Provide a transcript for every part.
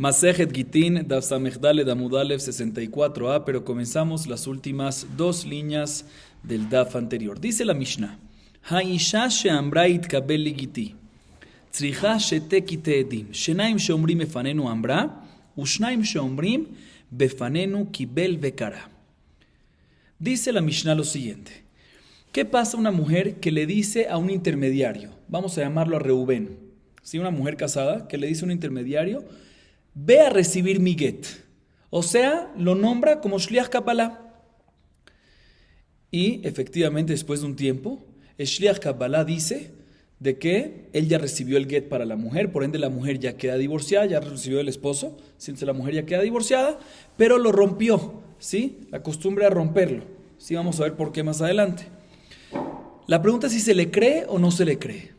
Masejet Gitin, Daf Samechdale, Amud Aleph 64a, pero comenzamos las últimas dos líneas del Daf anterior. Dice la Mishnah: Haisha she'ambra itkabel ligiti, tzricha shetekite edim, shenaim sheomrim befanenu ambra, ushnaim sheomrim befanenu kibel vekara. Dice la Mishnah lo siguiente: ¿qué pasa a una mujer que le dice a un intermediario? Vamos a llamarlo a Reubén. ¿Sí? Una mujer casada que le dice a un intermediario: ve a recibir mi get. O sea, lo nombra como Shliach Kabbalah. Y efectivamente, después de un tiempo, el Shliach Kabbalah dice de que él ya recibió el get para la mujer, por ende la mujer ya queda divorciada, ya recibió el esposo, entonces la mujer ya queda divorciada, pero lo rompió, ¿sí? La costumbre a romperlo. Sí, vamos a ver por qué más adelante. La pregunta es si se le cree o no se le cree.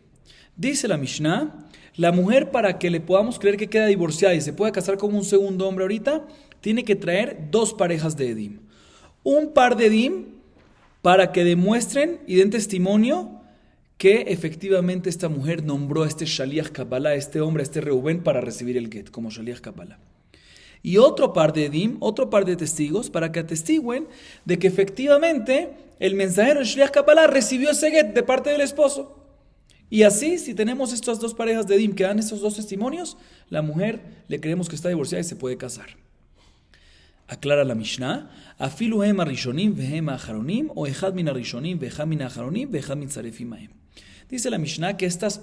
Dice la Mishnah: la mujer, para que le podamos creer que queda divorciada y se pueda casar con un segundo hombre ahorita, tiene que traer dos parejas de edim. Un par de edim para que demuestren y den testimonio que efectivamente esta mujer nombró a este Shaliach Kabbalah, a este hombre, a este Reubén, para recibir el get como Shaliach Kabbalah. Y otro par de edim, otro par de testigos, para que atestiguen de que efectivamente el mensajero Shaliach Kabbalah recibió ese get de parte del esposo. Y así, si tenemos estas dos parejas de edim que dan esos dos testimonios, la mujer le creemos que está divorciada y se puede casar. Aclara la Mishnah: afilu hem arishonim vehem acharonim, o echad min arishonim vehem min acharonim vehem min tzarefim ahem. Dice la Mishnah que estas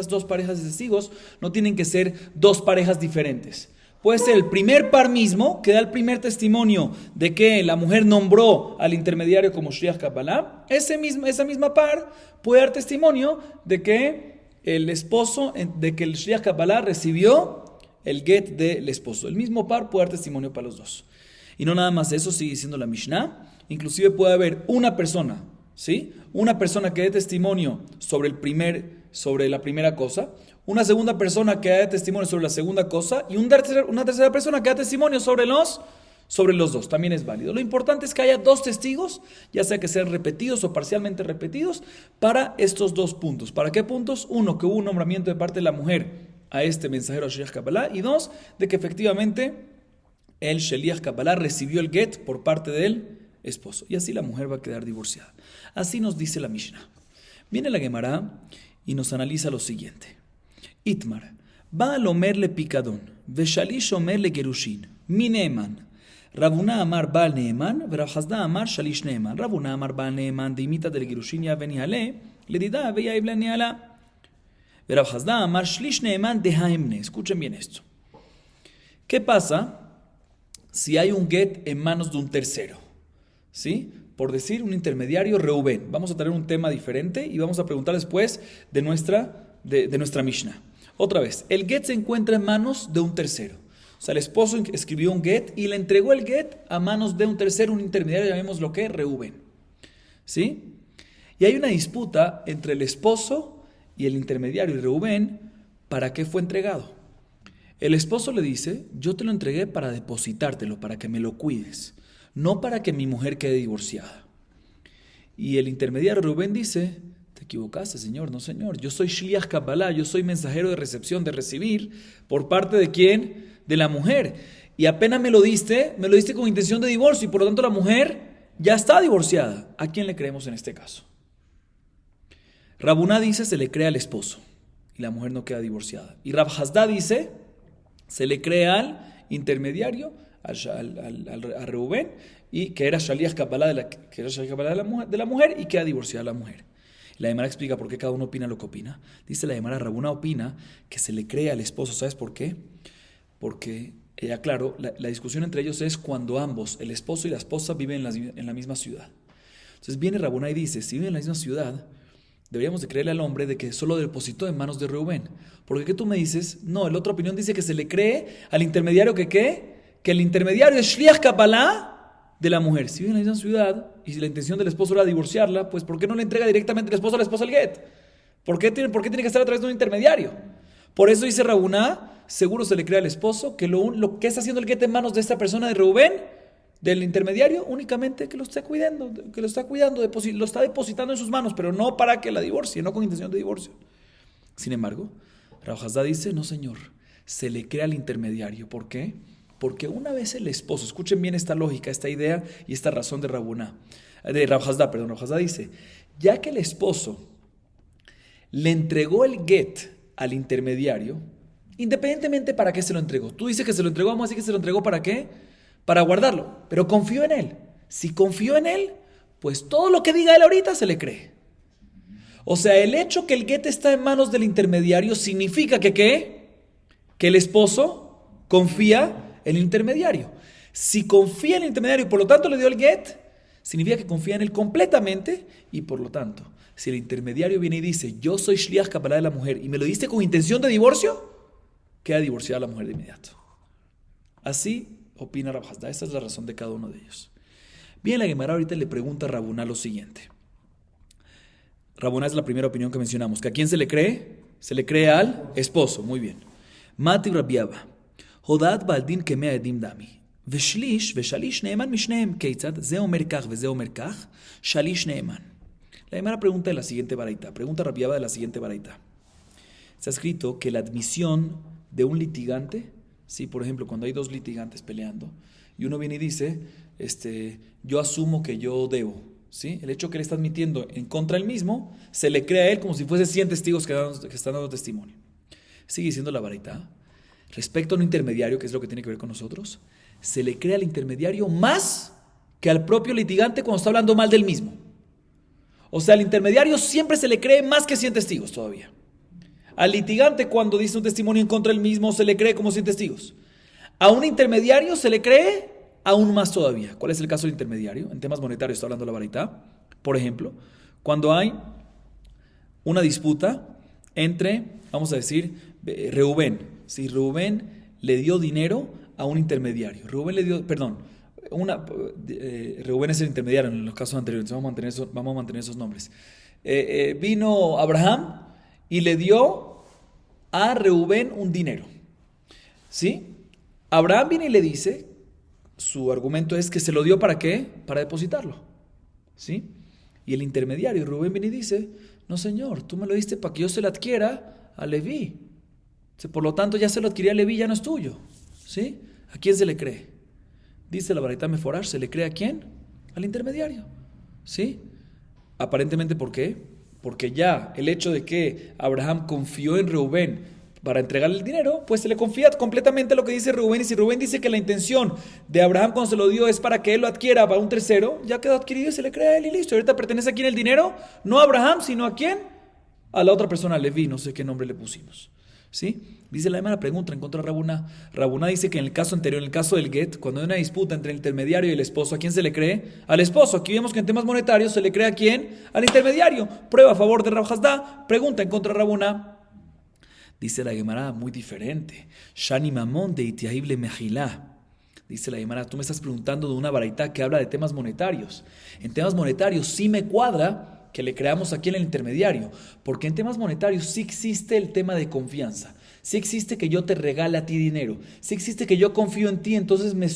dos parejas de testigos no tienen que ser dos parejas diferentes. Puede ser el primer par mismo, que da el primer testimonio de que la mujer nombró al intermediario como Shliach Kabbalah. Esa misma par puede dar testimonio de que el esposo, de que el Shliach Kabbalah recibió el get del esposo. El mismo par puede dar testimonio para los dos. Y no nada más eso, sigue diciendo la Mishnah. Inclusive puede haber una persona, ¿sí? Una persona que dé testimonio sobre la primera cosa, una segunda persona que dé testimonio sobre la segunda cosa y una tercera persona que dé testimonio sobre los dos. También es válido. Lo importante es que haya dos testigos, ya sea que sean repetidos o parcialmente repetidos, para estos dos puntos. ¿Para qué puntos? Uno, que hubo un nombramiento de parte de la mujer a este mensajero Shliach Kabbalah, y dos, de que efectivamente el Shliach Kabbalah recibió el get por parte del esposo. Y así la mujer va a quedar divorciada. Así nos dice la Mishnah. Viene la Gemara y nos analiza lo siguiente. Itmar, Baal Omer le Picadón, Veshalish Omer le Gerushin, Mi Neeman. Rabuna Amar Baal Neeman, Rav Hasda Amar Shalish Neeman. Rabuna Amar Baal Neeman, de imita del Gerushin ya venihale, le dida veya ibla niala. Rav Hasda Amar Shlish Neeman de Haemne. Escuchen bien esto. ¿Qué pasa si hay un get en manos de un tercero? ¿Sí? Por decir, un intermediario, Reubén. Vamos a tener un tema diferente y vamos a preguntar después de nuestra Mishnah. Otra vez, el get se encuentra en manos de un tercero. O sea, el esposo escribió un get y le entregó el get a manos de un tercero, un intermediario, llamémoslo que Reubén. ¿Sí? Y hay una disputa entre el esposo y el intermediario y Reubén. ¿Para qué fue entregado? El esposo le dice: yo te lo entregué para depositártelo, para que me lo cuides, no para que mi mujer quede divorciada. Y el intermediario Reubén dice: te equivocaste, señor, no señor, yo soy Shliach Kabbalah, yo soy mensajero de recepción, de recibir, ¿por parte de quién? De la mujer. Y apenas me lo diste con intención de divorcio, y por lo tanto la mujer ya está divorciada. ¿A quién le creemos en este caso? Rabuná dice: se le cree al esposo y la mujer no queda divorciada. Y Rav Hasda dice: se le cree al intermediario, a Reubén, y que era Shaliach Kabbalah de la mujer, y queda divorciada la mujer. La Gemara explica por qué cada uno opina lo que opina. Dice la Gemara: Rabuna opina que se le cree al esposo. ¿Sabes por qué? Porque, claro, la discusión entre ellos es cuando ambos, el esposo y la esposa, viven en la misma ciudad. Entonces viene Rabuna y dice: si viven en la misma ciudad, deberíamos de creerle al hombre de que solo depositó en manos de Reubén. Porque ¿qué tú me dices? No, la otra opinión dice que se le cree al intermediario que el intermediario es Shliach Kabbalah de la mujer. Si vive en la misma ciudad y si la intención del esposo era divorciarla, pues ¿por qué no le entrega directamente el esposo a la esposa el get? ¿Por qué tiene que estar a través de un intermediario? Por eso dice Rabuná: seguro se le cree al esposo que lo que está haciendo el get en manos de esta persona de Reubén, del intermediario, únicamente que lo está cuidando, lo está depositando en sus manos, pero no para que la divorcie, no con intención de divorcio. Sin embargo, Rav Hasda dice: no señor, se le cree al intermediario. ¿Por qué? Porque una vez el esposo, escuchen bien esta lógica, esta idea y esta razón de Rav Hasda, Rav Hasda dice, ya que el esposo le entregó el get al intermediario, independientemente para qué se lo entregó. Tú dices que se lo entregó, vamos a decir que se lo entregó ¿para qué? Para guardarlo, pero confió en él. Si confió en él, pues todo lo que diga él ahorita se le cree. O sea, el hecho que el get está en manos del intermediario significa que ¿qué? Que el esposo confía en el intermediario. Si confía en el intermediario y por lo tanto le dio el get, significa que confía en él completamente y por lo tanto, si el intermediario viene y dice, yo soy Shliach Kabbalah de la mujer y me lo diste con intención de divorcio, queda divorciada la mujer de inmediato. Así opina Rav Hasda. Esta es la razón de cada uno de ellos. Bien, la Gemara ahorita le pregunta a Rabuná lo siguiente. Rabuná es la primera opinión que mencionamos. ¿Que a quién se le cree? Se le cree al esposo. Muy bien. Mati Rabiaba. Hodat baldin kemea edim dami. Veshlish neeman mishneem. Keitzad ze omer kach veze omer kach. Shalish neeman. La Gemara pregunta de la siguiente baraita. Pregunta Rabiaba de la siguiente baraita. Está escrito que la admisión de un litigante, sí, por ejemplo, cuando hay dos litigantes peleando y uno viene y dice, yo asumo que yo debo, ¿sí? El hecho que él está admitiendo en contra del mismo, se le cree a él como si fuese 100 testigos que están dando testimonio. Sigue diciendo la baraita. Respecto a un intermediario, que es lo que tiene que ver con nosotros, se le cree al intermediario más que al propio litigante cuando está hablando mal del mismo. O sea, al intermediario siempre se le cree más que 100 testigos todavía. Al litigante cuando dice un testimonio en contra del mismo se le cree como 100 testigos. A un intermediario se le cree aún más todavía. ¿Cuál es el caso del intermediario? En temas monetarios está hablando la baraita. Por ejemplo, cuando hay una disputa entre, vamos a decir, Reubén. Si Reubén le dio dinero a un intermediario. Reubén es el intermediario en los casos anteriores. Vamos a mantener esos nombres. Vino Abraham y le dio a Reubén un dinero. ¿Sí? Abraham viene y le dice, su argumento es que se lo dio ¿para qué? Para depositarlo. ¿Sí? Y el intermediario, Reubén, viene y dice, no señor, tú me lo diste para que yo se lo adquiera a Leví. Por lo tanto, ya se lo adquirí a Leví, ya no es tuyo. ¿Sí? ¿A quién se le cree? Dice la baraita Meforash, ¿se le cree a quién? Al intermediario. ¿Sí? Aparentemente, ¿por qué? Porque ya el hecho de que Abraham confió en Reubén para entregarle el dinero, pues se le confía completamente lo que dice Reubén. Y si Reubén dice que la intención de Abraham cuando se lo dio es para que él lo adquiera para un tercero, ya quedó adquirido y se le cree a él y listo. Ahorita pertenece a quién el dinero, no a Abraham, sino a quién, a la otra persona, a Leví, no sé qué nombre le pusimos. ¿Sí? Dice la misma pregunta en contra de Rabuná. Rabuná dice que en el caso anterior, en el caso del get, cuando hay una disputa entre el intermediario y el esposo, ¿a quién se le cree? Al esposo. Aquí vemos que en temas monetarios se le cree a quién? Al intermediario. Prueba a favor de Rav Hasda. Pregunta en contra de Rabuná. Dice la Gemara muy diferente. Shani mamón de itiahible mejilá. Dice la Gemara, tú me estás preguntando de una baraita que habla de temas monetarios. En temas monetarios sí me cuadra que le creamos aquí en el intermediario, porque en temas monetarios sí existe el tema de confianza, sí existe que yo te regale a ti dinero, sí existe que yo confío en ti, entonces me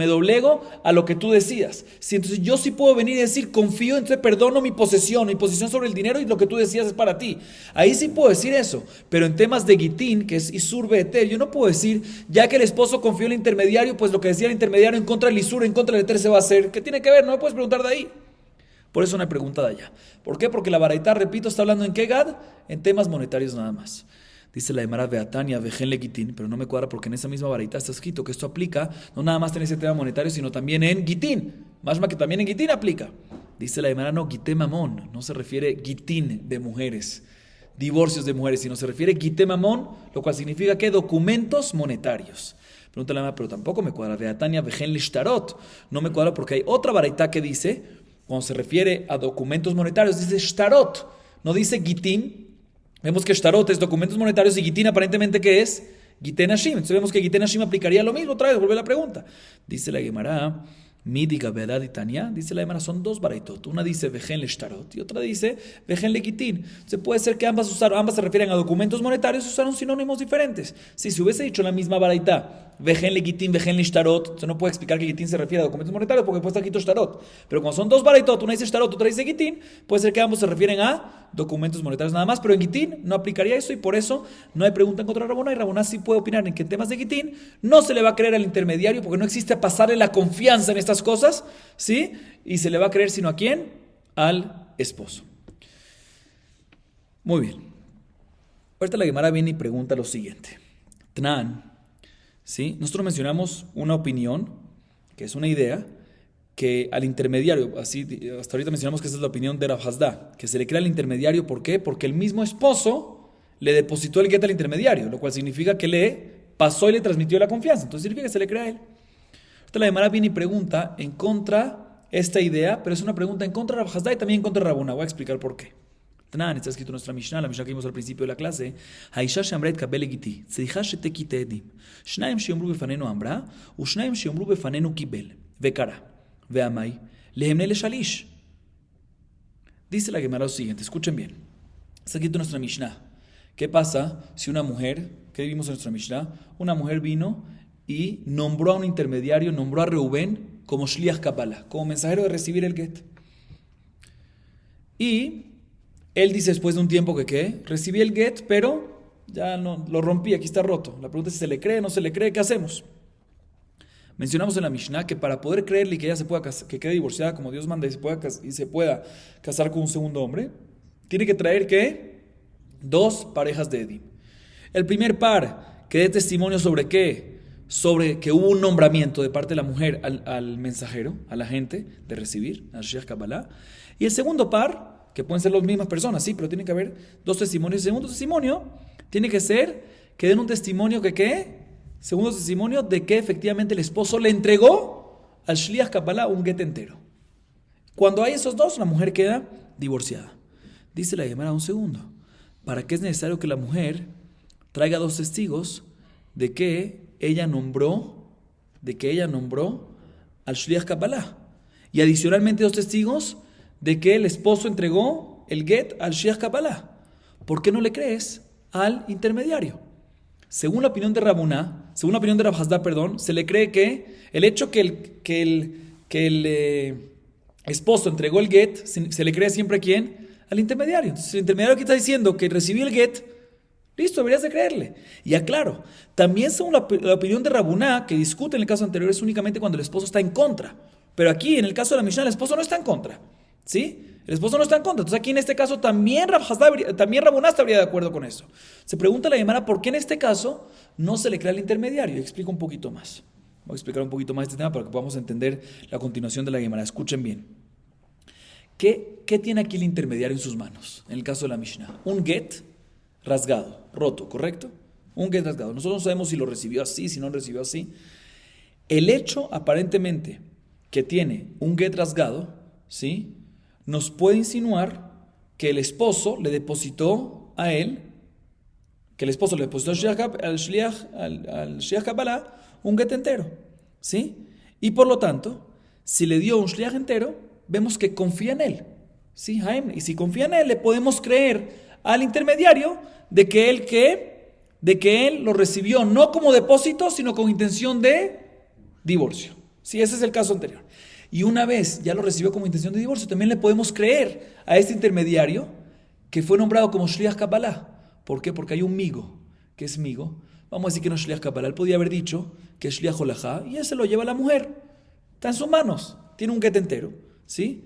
doblego a lo que tú decidas. Sí, entonces yo sí puedo venir y decir, confío, entonces perdono mi posición sobre el dinero y lo que tú decías es para ti. Ahí sí puedo decir eso, pero en temas de Gitín, que es Isur Beheter, yo no puedo decir, ya que el esposo confió en el intermediario, pues lo que decía el intermediario en contra del Isur, en contra del Beheter se va a hacer. ¿Qué tiene que ver? No me puedes preguntar de ahí. Por eso no hay pregunta de allá. ¿Por qué? Porque la baraita, repito, está hablando en qué Gad, en temas monetarios nada más. Dice la Gemara Beatania, Vejen Legitín, pero no me cuadra porque en esa misma baraita está escrito que esto aplica no nada más en ese tema monetario, sino también en Gitín. Más que también en Gitín aplica. Dice la Gemara, no, Gité Mamón, no se refiere Gitín de mujeres, divorcios de mujeres, sino se refiere Gité Mamón, lo cual significa que documentos monetarios. Pregunta la Gemara, pero tampoco me cuadra. Beatania, Vejen Lishtarot, no me cuadra porque hay otra baraita que dice, cuando se refiere a documentos monetarios, dice shtarot, no dice gitín. Vemos que shtarot es documentos monetarios y gitín aparentemente ¿qué es? Giten Hashim. Entonces vemos que Giten Hashim aplicaría lo mismo. Otra vez, vuelve la pregunta. Dice la Gemara, Midiga Bedad y Tania, dice la Gemara, son dos baraitot. Una dice Vejen le shtarot y otra dice Vejen le gitin. Se puede ser que ambas se refieren a documentos monetarios y usaron sinónimos diferentes. Si se hubiese dicho la misma baraita, Vejen le gitin, Vejen le shtarot, se no puede explicar que gitin se refiere a documentos monetarios porque puede estar quito shtarot. Pero cuando son dos baraitot, una dice shtarot, otra dice gitin, puede ser que ambos se refieren a documentos monetarios nada más, pero en gitin no aplicaría eso y por eso no hay pregunta en contra de Rabona y Rabona sí puede opinar en que en temas de gitin no se le va a creer al intermediario porque no existe pasarle la confianza en estas cosas, ¿sí? Y se le va a creer sino a quién? Al esposo. Muy bien. Ahorita la Gemara viene y pregunta lo siguiente. Tnan, ¿sí? Nosotros mencionamos una opinión, que es una idea, que al intermediario, así hasta ahorita mencionamos que esa es la opinión de Rav Hasda, que se le crea al intermediario, ¿por qué? Porque el mismo esposo le depositó el get al intermediario, lo cual significa que le pasó y le transmitió la confianza, entonces significa que se le crea a él. Ahorita la Gemara viene y pregunta en contra esta idea, pero es una pregunta en contra de Rav Hasda y también en contra de Rabona. Voy a explicar por qué. Tanan, está escrito en nuestra Mishnah, la Mishnah que vimos al principio de la clase. Haisha she'amra tqabel giti, tzricha shetekite edim. Shnaim she'omru befanenu amra, ushnaim she'omru befanenu kibel. Vekara, veamai, lehemne leshalish. Dice la Gemara lo siguiente, escuchen bien. Está escrito en nuestra Mishnah. ¿Qué pasa si una mujer, que vimos en nuestra Mishnah, una mujer vino y nombró a un intermediario, nombró a Reubén como Shliach Kabbalah, como mensajero de recibir el get? Y él dice después de un tiempo que ¿qué? Recibí el get, pero ya no lo rompí, aquí está roto. La pregunta es si se le cree o no se le cree, ¿qué hacemos? Mencionamos en la Mishnah que para poder creerle que ella se pueda casar, que quede divorciada como Dios manda y se pueda casar con un segundo hombre, tiene que traer ¿qué? Dos parejas de Edim. El primer par que dé testimonio sobre qué, sobre que hubo un nombramiento de parte de la mujer al mensajero, a la gente de recibir, al Shliach Kabbalah. Y el segundo par, que pueden ser las mismas personas, sí, pero tiene que haber dos testimonios. El segundo testimonio tiene que ser que den un testimonio que ¿qué? Segundo testimonio de que efectivamente el esposo le entregó al Shliach Kabbalah un get entero. Cuando hay esos dos, la mujer queda divorciada. Dice la Gemara, un segundo. ¿Para qué es necesario que la mujer traiga dos testigos de que ella nombró al Shliach Kabbalah? Y adicionalmente dos testigos de que el esposo entregó el get al Shliach Kabbalah. ¿Por qué no le crees al intermediario? Según la opinión de Rabuna, según la opinión de Rav Hasda, se le cree que el hecho que el esposo entregó el get, se le cree siempre a ¿quién? Al intermediario. Entonces el intermediario que está diciendo que recibió el get, listo, deberías de creerle. Y aclaro, también según la opinión de Rabuna, que discute en el caso anterior, es únicamente cuando el esposo está en contra. Pero aquí, en el caso de la Mishnah, el esposo no está en contra. ¿Sí? El esposo no está en contra. Entonces aquí en este caso también Rabuna estaría de acuerdo con eso. Se pregunta la Gemara, ¿por qué en este caso no se le crea al intermediario? Y explico un poquito más. Voy a explicar un poquito más este tema para que podamos entender la continuación de la Gemara. Escuchen bien. ¿Qué tiene aquí el intermediario en sus manos? En el caso de la Mishnah. Un get rasgado, roto, ¿correcto? Un get rasgado. Nosotros no sabemos si lo recibió así, si no lo recibió así. El hecho, aparentemente, que tiene un get rasgado, ¿sí?, nos puede insinuar que el esposo le depositó a él, al Shliach Kabbalah un get entero, ¿sí? Y por lo tanto, si le dio un Shliach entero, vemos que confía en él, ¿sí, Jaime? Y si confía en él, le podemos creer al intermediario de que él lo recibió no como depósito, sino con intención de divorcio. Sí, ese es el caso anterior. Y una vez ya lo recibió como intención de divorcio, también le podemos creer a este intermediario que fue nombrado como Shliach Kabbalah. ¿Por qué? Porque hay un migo. ¿Qué es migo? Vamos a decir que no es Shliach Kabbalah. Él podía haber dicho que es Shliach Holajá y él se lo lleva a la mujer. Está en sus manos. Tiene un get entero. ¿Sí?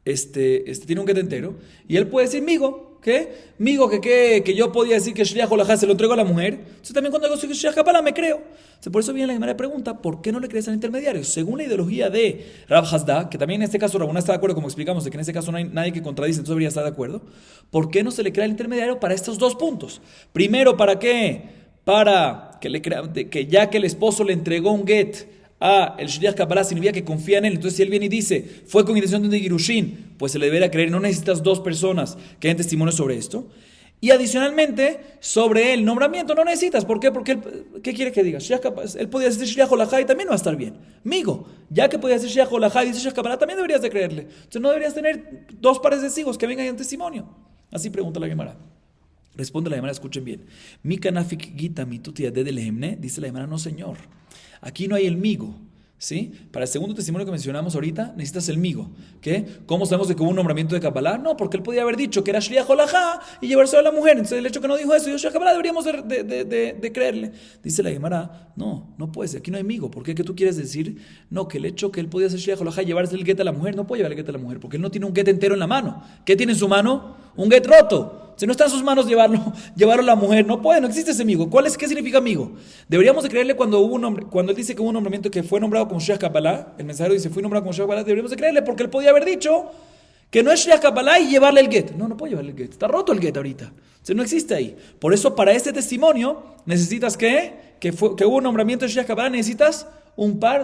Tiene un get entero. Y él puede decir migo. ¿Qué? Migo que yo podía decir que Shliach Holajá se lo entrego a la mujer. Entonces también cuando digo que Shliach Kabbalah me creo. Entonces, por eso viene la primera pregunta, ¿por qué no le crees al intermediario? Según la ideología de Rav Hasda, que también en este caso Rabuna está de acuerdo, como explicamos, de que en este caso no hay nadie que contradice, entonces debería estar de acuerdo. ¿Por qué no se le crea al intermediario para estos dos puntos? Primero, ¿para qué? Para que ya que el esposo le entregó un get a el Shliach Kabbalah, significa que confía en él. Entonces, si él viene y dice, fue con intención de Girushin, pues se le debería creer. No necesitas dos personas que den testimonio sobre esto. Y adicionalmente, sobre el nombramiento no necesitas. ¿Por qué? Porque ¿qué quiere que diga? Él podía decir Shliach Holajá y también va a estar bien. Migo, ya que podía decir Shliach Holajá y dice Shliach Kabbalah, también deberías de creerle. Entonces no deberías tener dos pares de testigos que vengan en testimonio. Así pregunta la Gemara. Responde la Gemara, escuchen bien. Mi kanafik gita mi tutia de lehemne, dice la Gemara, no señor. Aquí no hay el migo. ¿Sí? Para el segundo testimonio que mencionamos ahorita, necesitas el migo. ¿Qué? ¿Cómo sabemos de que hubo un nombramiento de Kabbalah? No, porque él podía haber dicho que era Shliach Holajá y llevarse a la mujer. Entonces, el hecho que no dijo eso, y Shliach Kabbalah deberíamos de creerle. Dice la Gemara, no puede ser, aquí no hay migo. ¿Por qué? ¿Qué tú quieres decir? No, que el hecho que él podía ser Shliach Holajá y llevarse el get a la mujer, no puede llevar el get a la mujer, porque él no tiene un get entero en la mano. ¿Qué tiene en su mano? Un get roto. Si no está en sus manos llevarlo a la mujer, no puede, no existe ese amigo. ¿Qué significa amigo? Deberíamos de creerle cuando él dice que hubo un nombramiento que fue nombrado como Shliach Kabbalah, el mensajero dice fui nombrado como Shliach Kabbalah, deberíamos de creerle porque él podía haber dicho que no es Shliach Kabbalah y llevarle el get. No puede llevarle el get, está roto el get ahorita. Entonces no existe ahí. Por eso para este testimonio necesitas que hubo un nombramiento de Shliach Kabbalah, necesitas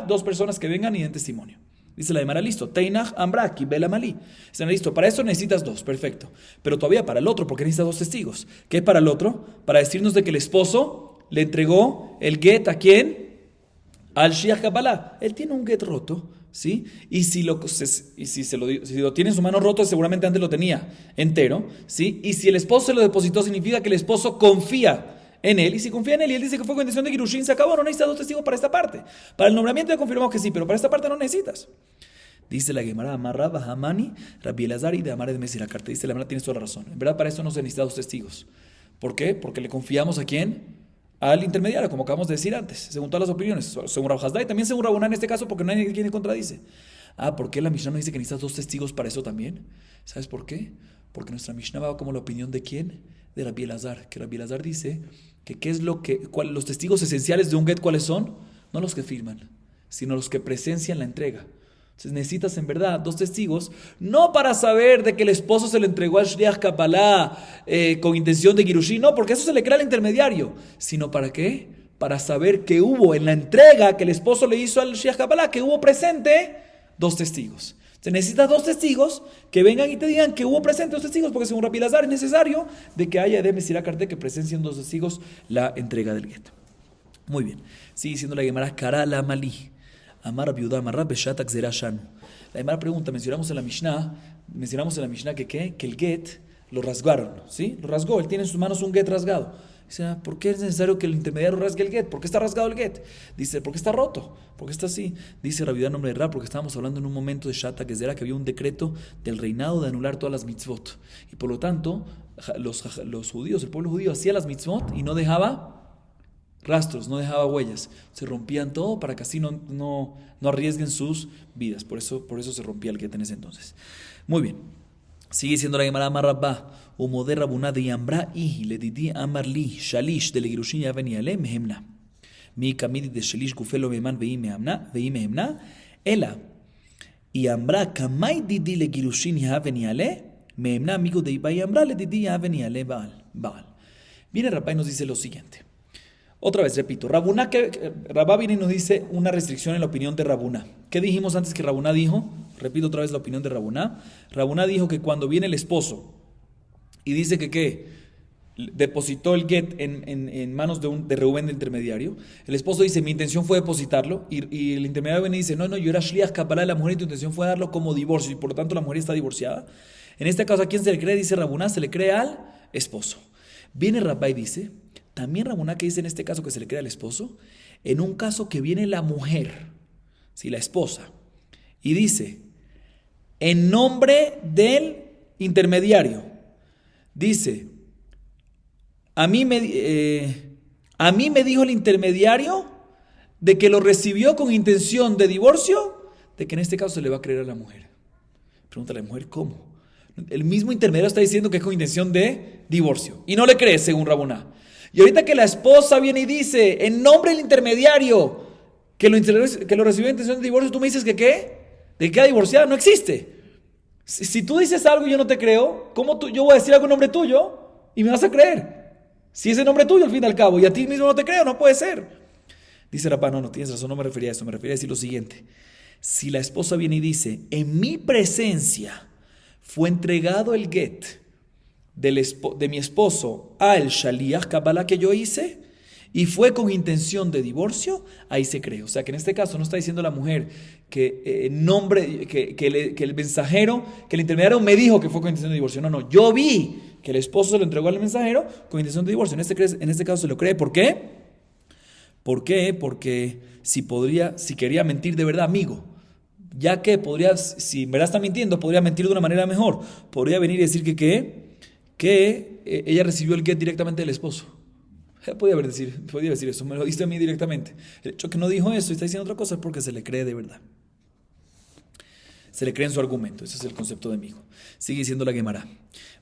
dos personas que vengan y den testimonio. Dice la Gemara, listo. Teinach Ambraki, Bela Malí. Están listo. Para eso necesitas dos, perfecto. Pero todavía para el otro, porque necesitas dos testigos. ¿Qué es para el otro? Para decirnos de que el esposo le entregó el get a quién? Al Shliach Kabbalah. Él tiene un get roto, ¿sí? Y si lo tiene en su mano roto, seguramente antes lo tenía entero, ¿sí? Y si el esposo se lo depositó, significa que el esposo confía en él, y si confía en él y él dice que fue con intención de Girushin, se acabó, no necesitas dos testigos para esta parte. Para el nombramiento ya confirmamos que sí, pero para esta parte no necesitas. Dice la Gemara, Amarra Bahamani, Rabbi Elazar y de Amar de Mesir la carta. Dice la Gemara, tienes toda la razón. En verdad, para eso no se necesitan dos testigos. ¿Por qué? Porque le confiamos a quién? Al intermediario, como acabamos de decir antes, según todas las opiniones. Según Rav Hasdai, también según Rabuná en este caso, porque no hay quien le contradice. ¿Por qué la Mishnah no dice que necesitas dos testigos para eso también? ¿Sabes por qué? Porque nuestra Mishnah va como la opinión de quién? De Rabbi Elazar. Que Rabbi Elazar dice que los testigos esenciales de un get, ¿cuáles son? No los que firman, sino los que presencian la entrega. Entonces necesitas en verdad dos testigos, no para saber de que el esposo se le entregó al Shliach Kabbalah con intención de Girushin, no, porque eso se le crea al intermediario, sino ¿para qué? Para saber que hubo en la entrega que el esposo le hizo al Shliach Kabbalah, que hubo presente dos testigos. Se necesitas dos testigos que vengan y te digan que hubo presente dos testigos, porque según Rabbi Elazar es necesario de que haya de Mesirá Karte que presencien dos testigos la entrega del get. Muy bien. Sigue diciendo la Gemara, Kara la Malí. Amar Abiudá, Amar Beshatak Zerashanu. La Gemara pregunta, mencionamos en la Mishnah que el get lo rasgaron, ¿sí? Lo rasgó, él tiene en sus manos un get rasgado. Dice, ¿por qué es necesario que el intermediario rasgue el get? ¿Por qué está rasgado el get? Dice, porque está roto, porque está así. Dice Rabbi Yehuda, nombre de Rab, porque estábamos hablando en un momento de Shatak Gezerah que había un decreto del reinado de anular todas las mitzvot. Y por lo tanto, los judíos, el pueblo judío hacía las mitzvot y no dejaba rastros, no dejaba huellas. Se rompían todo para que así no arriesguen sus vidas. Por eso se rompía el get en ese entonces. Muy bien. Sigue siendo la Gemara Marrabá. Umode Rabuná de Yambra y le didi Amarli Shalish de Legirushin ya venía le mehemna. Mi camidi de Shalish gufelo meman veí mehemna. Ela. Y Ambra kamay didi Legirushin ya venía le mehemna amigo de Ibai Ambra le didi ya venía le Baal. Viene Rabá y nos dice lo siguiente. Otra vez repito, Rabá viene y nos dice una restricción en la opinión de Rabuná. ¿Qué dijimos antes que Rabuná dijo? Repito otra vez la opinión de Rabuná. Rabuná dijo que cuando viene el esposo y dice que depositó el get en manos de Reubén, de intermediario, el esposo dice, mi intención fue depositarlo, y el intermediario viene y dice, no, yo era Shliach Kabbalah de la mujer y tu intención fue darlo como divorcio, y por lo tanto la mujer está divorciada. En este caso, ¿a quién se le cree? Dice Rabuná, se le cree al esposo. Viene Rabá y dice, también Rabuná que dice en este caso que se le cree al esposo, en un caso que viene la mujer, si la esposa, y dice, en nombre del intermediario, dice, a mí me dijo el intermediario de que lo recibió con intención de divorcio, de que en este caso se le va a creer a la mujer. Pregúntale a la mujer, ¿cómo? El mismo intermediario está diciendo que es con intención de divorcio, y no le crees según Rabuná. Y ahorita que la esposa viene y dice, en nombre del intermediario, que lo recibió en intención de divorcio, tú me dices que ¿qué? ¿De que queda divorciada? No existe. Si tú dices algo y yo no te creo, ¿cómo yo voy a decir algo en nombre tuyo y me vas a creer? Si es el nombre tuyo al fin y al cabo y a ti mismo no te creo, no puede ser. Dice Rabá, no tienes razón, no me refería a eso, me refería a decir lo siguiente. Si la esposa viene y dice, en mi presencia fue entregado el get de mi esposo al Shaliach Kabbalah que yo hice y fue con intención de divorcio, ahí se cree. O sea que en este caso no está diciendo la mujer que que el mensajero, que el intermediario me dijo que fue con intención de divorcio. No, no, yo vi que el esposo se lo entregó al mensajero con intención de divorcio. En este caso se lo cree. ¿Por qué? ¿Por qué? Porque si quería mentir de verdad, amigo, ya que si en verdad está mintiendo, podría mentir de una manera mejor. Podría venir y decir que ella recibió el get directamente del esposo. Podía decir eso, me lo diste a mí directamente. El hecho que no dijo eso y está diciendo otra cosa es porque se le cree de verdad. Se le cree en su argumento. Ese es el concepto de amigo. Sigue diciendo la Gemara.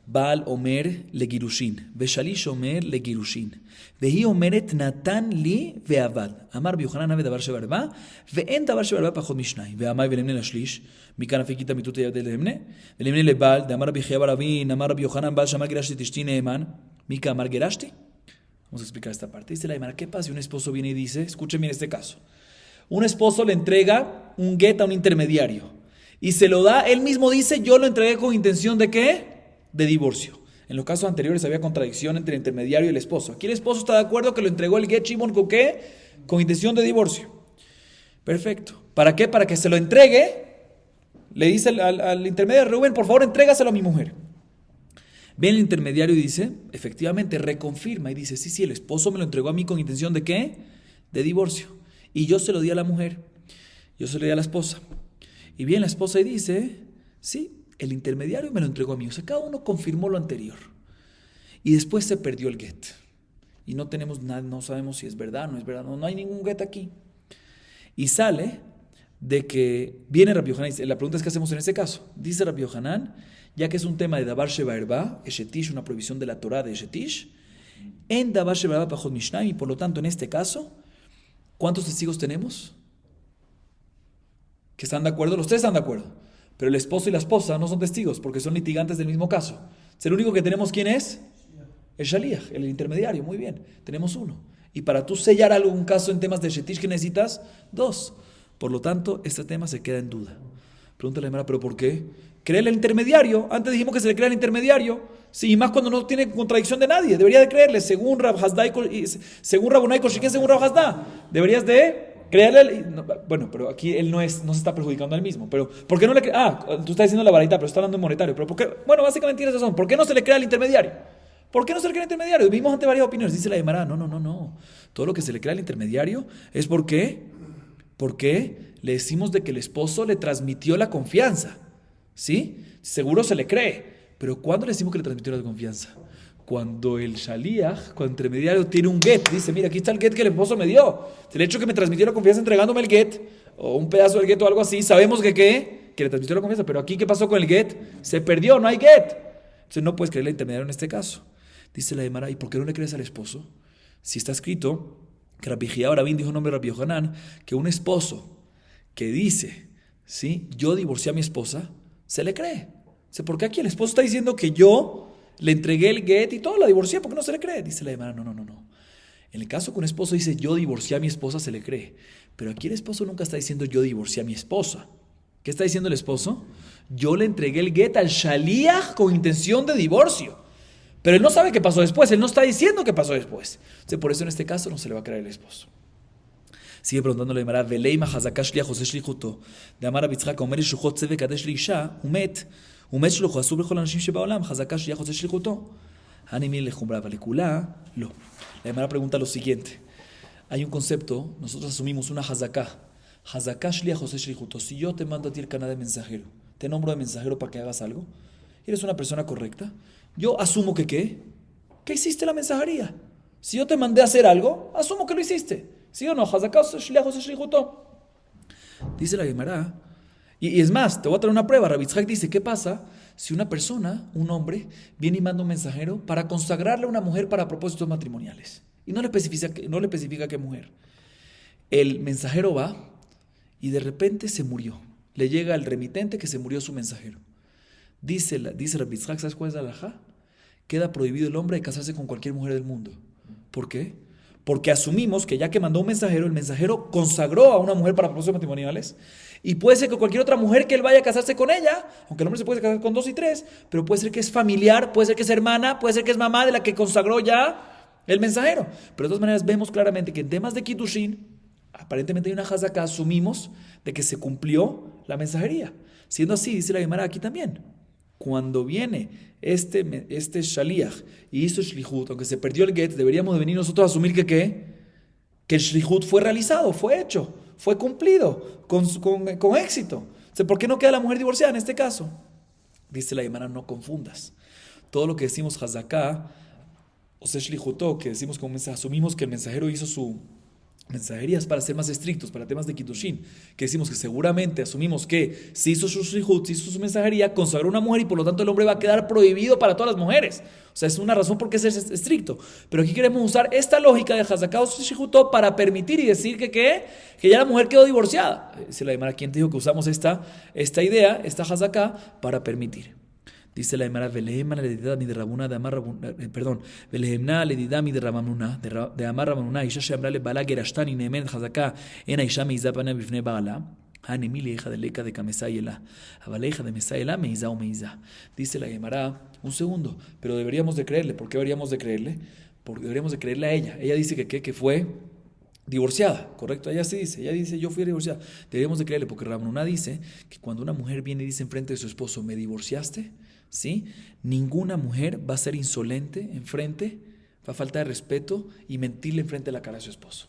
Baal Omer le Girushin. Veshalish Omer le Girushin. Vehi Omeret Natan li veavad. Amar Biohanan ave davar shebarba. Ve'en davar shebarba pachot mishnai. Ve'amai velemne lashlish. Mikan afikita mituta yavde lemne. Velemne le Baal. De Amar Bihia baravin. Amar Biohanan Baal Shamar gerashti tishti neeman. Mika Amar gerashti. Vamos a explicar esta parte. Dice la Gemara, ¿qué pasa si un esposo viene y dice, escuchen bien este caso, un esposo le entrega un get a un intermediario y se lo da, él mismo dice, yo lo entregué con intención de ¿qué? De divorcio. En los casos anteriores había contradicción entre el intermediario y el esposo. Aquí el esposo está de acuerdo que lo entregó el get Shimon con ¿qué? Con intención de divorcio. Perfecto. ¿Para qué? Para que se lo entregue, le dice al intermediario, Rubén, por favor, entrégaselo a mi mujer. Viene el intermediario y dice, efectivamente, reconfirma y dice, sí, el esposo me lo entregó a mí con intención de ¿qué? De divorcio. Y yo se lo di a la mujer, yo se lo di a la esposa. Y viene la esposa y dice, sí, el intermediario me lo entregó a mí. O sea, cada uno confirmó lo anterior. Y después se perdió el get. Y no tenemos nada, no sabemos si es verdad o no es verdad. No hay ningún get aquí. Y sale de que viene Rabbi Yohanan. La pregunta es, ¿qué hacemos en este caso? Dice Rabbi Yohanan, ya que es un tema de Davar Sheba Erba, Eshetish, una prohibición de la Torah de Eshetish, en Davar Sheba Erba Pachot Mishnayim, y por lo tanto, en este caso, ¿cuántos testigos tenemos? ¿Que están de acuerdo? Los tres están de acuerdo. Pero el esposo y la esposa no son testigos, porque son litigantes del mismo caso. El único que tenemos, ¿quién es? El Shaliach, el intermediario. Muy bien, tenemos uno. Y para tú sellar algún caso en temas de Eshetish, ¿qué necesitas? Dos. Por lo tanto, este tema se queda en duda. Pregúntale a la Gemara, ¿pero por qué? Créele al intermediario. Antes dijimos que se le crea al intermediario. Sí, y más cuando no tiene contradicción de nadie. Debería de creerle, según Rab Hasda según Rabunai Koshiken, según Rab Hasda. Deberías de creerle. Bueno, pero aquí él no se está perjudicando a él mismo. Pero, ¿por qué no le cree? Tú estás diciendo la varita, pero está hablando en monetario. Pero ¿por qué? Bueno, básicamente tienes razón. ¿Por qué no se le crea al intermediario? ¿Por qué no se le crea al intermediario? Vimos ante varias opiniones. Dice la Gemara, no. Todo lo que se le crea al intermediario es porque le decimos de que el esposo le transmitió la confianza. ¿Sí? Seguro se le cree. Pero ¿cuándo le decimos que le transmitió la confianza? Cuando el Shaliach, cuando el intermediario tiene un get, dice, mira, aquí está el get que el esposo me dio. El hecho que me transmitió la confianza entregándome el get, o un pedazo del get o algo así, sabemos que le transmitió la confianza. Pero aquí, ¿qué pasó con el get? Se perdió, no hay get. Entonces no puedes creerle al intermediario en este caso. Dice la Gemara, ¿y por qué no le crees al esposo? Si está escrito que Rabbi Hia Barabín dijo en nombre de Rabbi Yohanan, que un esposo que dice, ¿sí? Yo divorcié a mi esposa, se le cree. ¿Por qué aquí el esposo está diciendo que yo le entregué el get y todo, la divorcié? ¿Por qué no se le cree? Dice la Gemara, no. En el caso que un esposo dice, yo divorcié a mi esposa, se le cree. Pero aquí el esposo nunca está diciendo, yo divorcié a mi esposa. ¿Qué está diciendo el esposo? Yo le entregué el get al Shaliach con intención de divorcio. Pero él no sabe qué pasó después, él no está diciendo qué pasó después. Por eso en este caso no se le va a creer al esposo. Sigue preguntándole a Gemara, Veleima Hazaka Shliach José Shlichuto, de Amar Abitzchak, Omer Yeshuchot Tzeve Kadesh Liisha, Umet Shlucho Asur Bechol Anashim Shebaolam, Hazaka Shliach José Shlichuto. Hanimil Lechumra Valekula, lo. La Gemara pregunta lo siguiente. Hay un concepto, nosotros asumimos una Hazaka. Hazaka Shliach José Shlichuto. Si yo te mando a ti el canal de mensajero, te nombro de mensajero para que hagas algo, eres una persona correcta, yo asumo que ¿qué? Que hiciste la mensajería. Si yo te mandé a hacer algo, asumo que lo hiciste. ¿Sí o no? Dice la Gemara. Y es más, te voy a traer una prueba. Rabbi Yitzhak dice, ¿qué pasa si una persona, un hombre, viene y manda un mensajero para consagrarle a una mujer para propósitos matrimoniales? Y no le especifica qué mujer. El mensajero va y de repente se murió. Le llega el remitente que se murió su mensajero. Dice Rabbi Yitzhak, ¿sabes cuál es la halajá? Queda prohibido el hombre de casarse con cualquier mujer del mundo. ¿Por qué? Porque asumimos que ya que mandó un mensajero, el mensajero consagró a una mujer para propósitos matrimoniales. Y puede ser que cualquier otra mujer que él vaya a casarse con ella, aunque el hombre se puede casar con 2 y 3, pero puede ser que es familiar, puede ser que es hermana, puede ser que es mamá de la que consagró ya el mensajero. Pero de todas maneras vemos claramente que en temas de Kiddushin, aparentemente hay una hazaká, asumimos de que se cumplió la mensajería. Siendo así, dice la Gemara aquí también, cuando viene este shaliach y hizo shlichut, aunque se perdió el get, deberíamos de venir nosotros a asumir que el shlichut fue realizado, fue hecho, fue cumplido con éxito. O sea, ¿por qué no queda la mujer divorciada en este caso? Dice la Gemara, no confundas. Todo lo que decimos hazaká, o sea, shlichutó, que decimos como mensaje, asumimos que el mensajero hizo su mensajerías para ser más estrictos, para temas de Kiddushin, que decimos que seguramente asumimos que si hizo su shlichut, si hizo su mensajería, consagró a una mujer y por lo tanto el hombre va a quedar prohibido para todas las mujeres. O sea, es una razón por qué ser estricto. Pero aquí queremos usar esta lógica de hazaká o shlichutó para permitir y decir que ya la mujer quedó divorciada. Se la Gemara, ¿quién te dijo que usamos esta idea, esta hazaká, para permitir? Dice la Gemara, Velehemna ledidami de Rabuna de Amar Rabuna, perdón, Velehemna ledidami de Rabuna de Amar Rabuna, Isha sheamra le bala gerashtani nemen hazaká en Isha meizapana bifne bala. Hanemili hija de leca de Kamesayela, Abaleja de Mesayela, Meiza o Meiza. Dice la Gemara, un segundo, pero deberíamos de creerle. ¿Por qué deberíamos de creerle? Porque deberíamos de creerle a ella. Ella dice que fue divorciada, ¿correcto? Ella dice, yo fui divorciada. Deberíamos de creerle porque Rabuna dice que cuando una mujer viene y dice enfrente de su esposo, ¿me divorciaste? ¿Sí? Ninguna mujer va a ser insolente enfrente, va a faltar de respeto y mentirle enfrente de la cara de su esposo.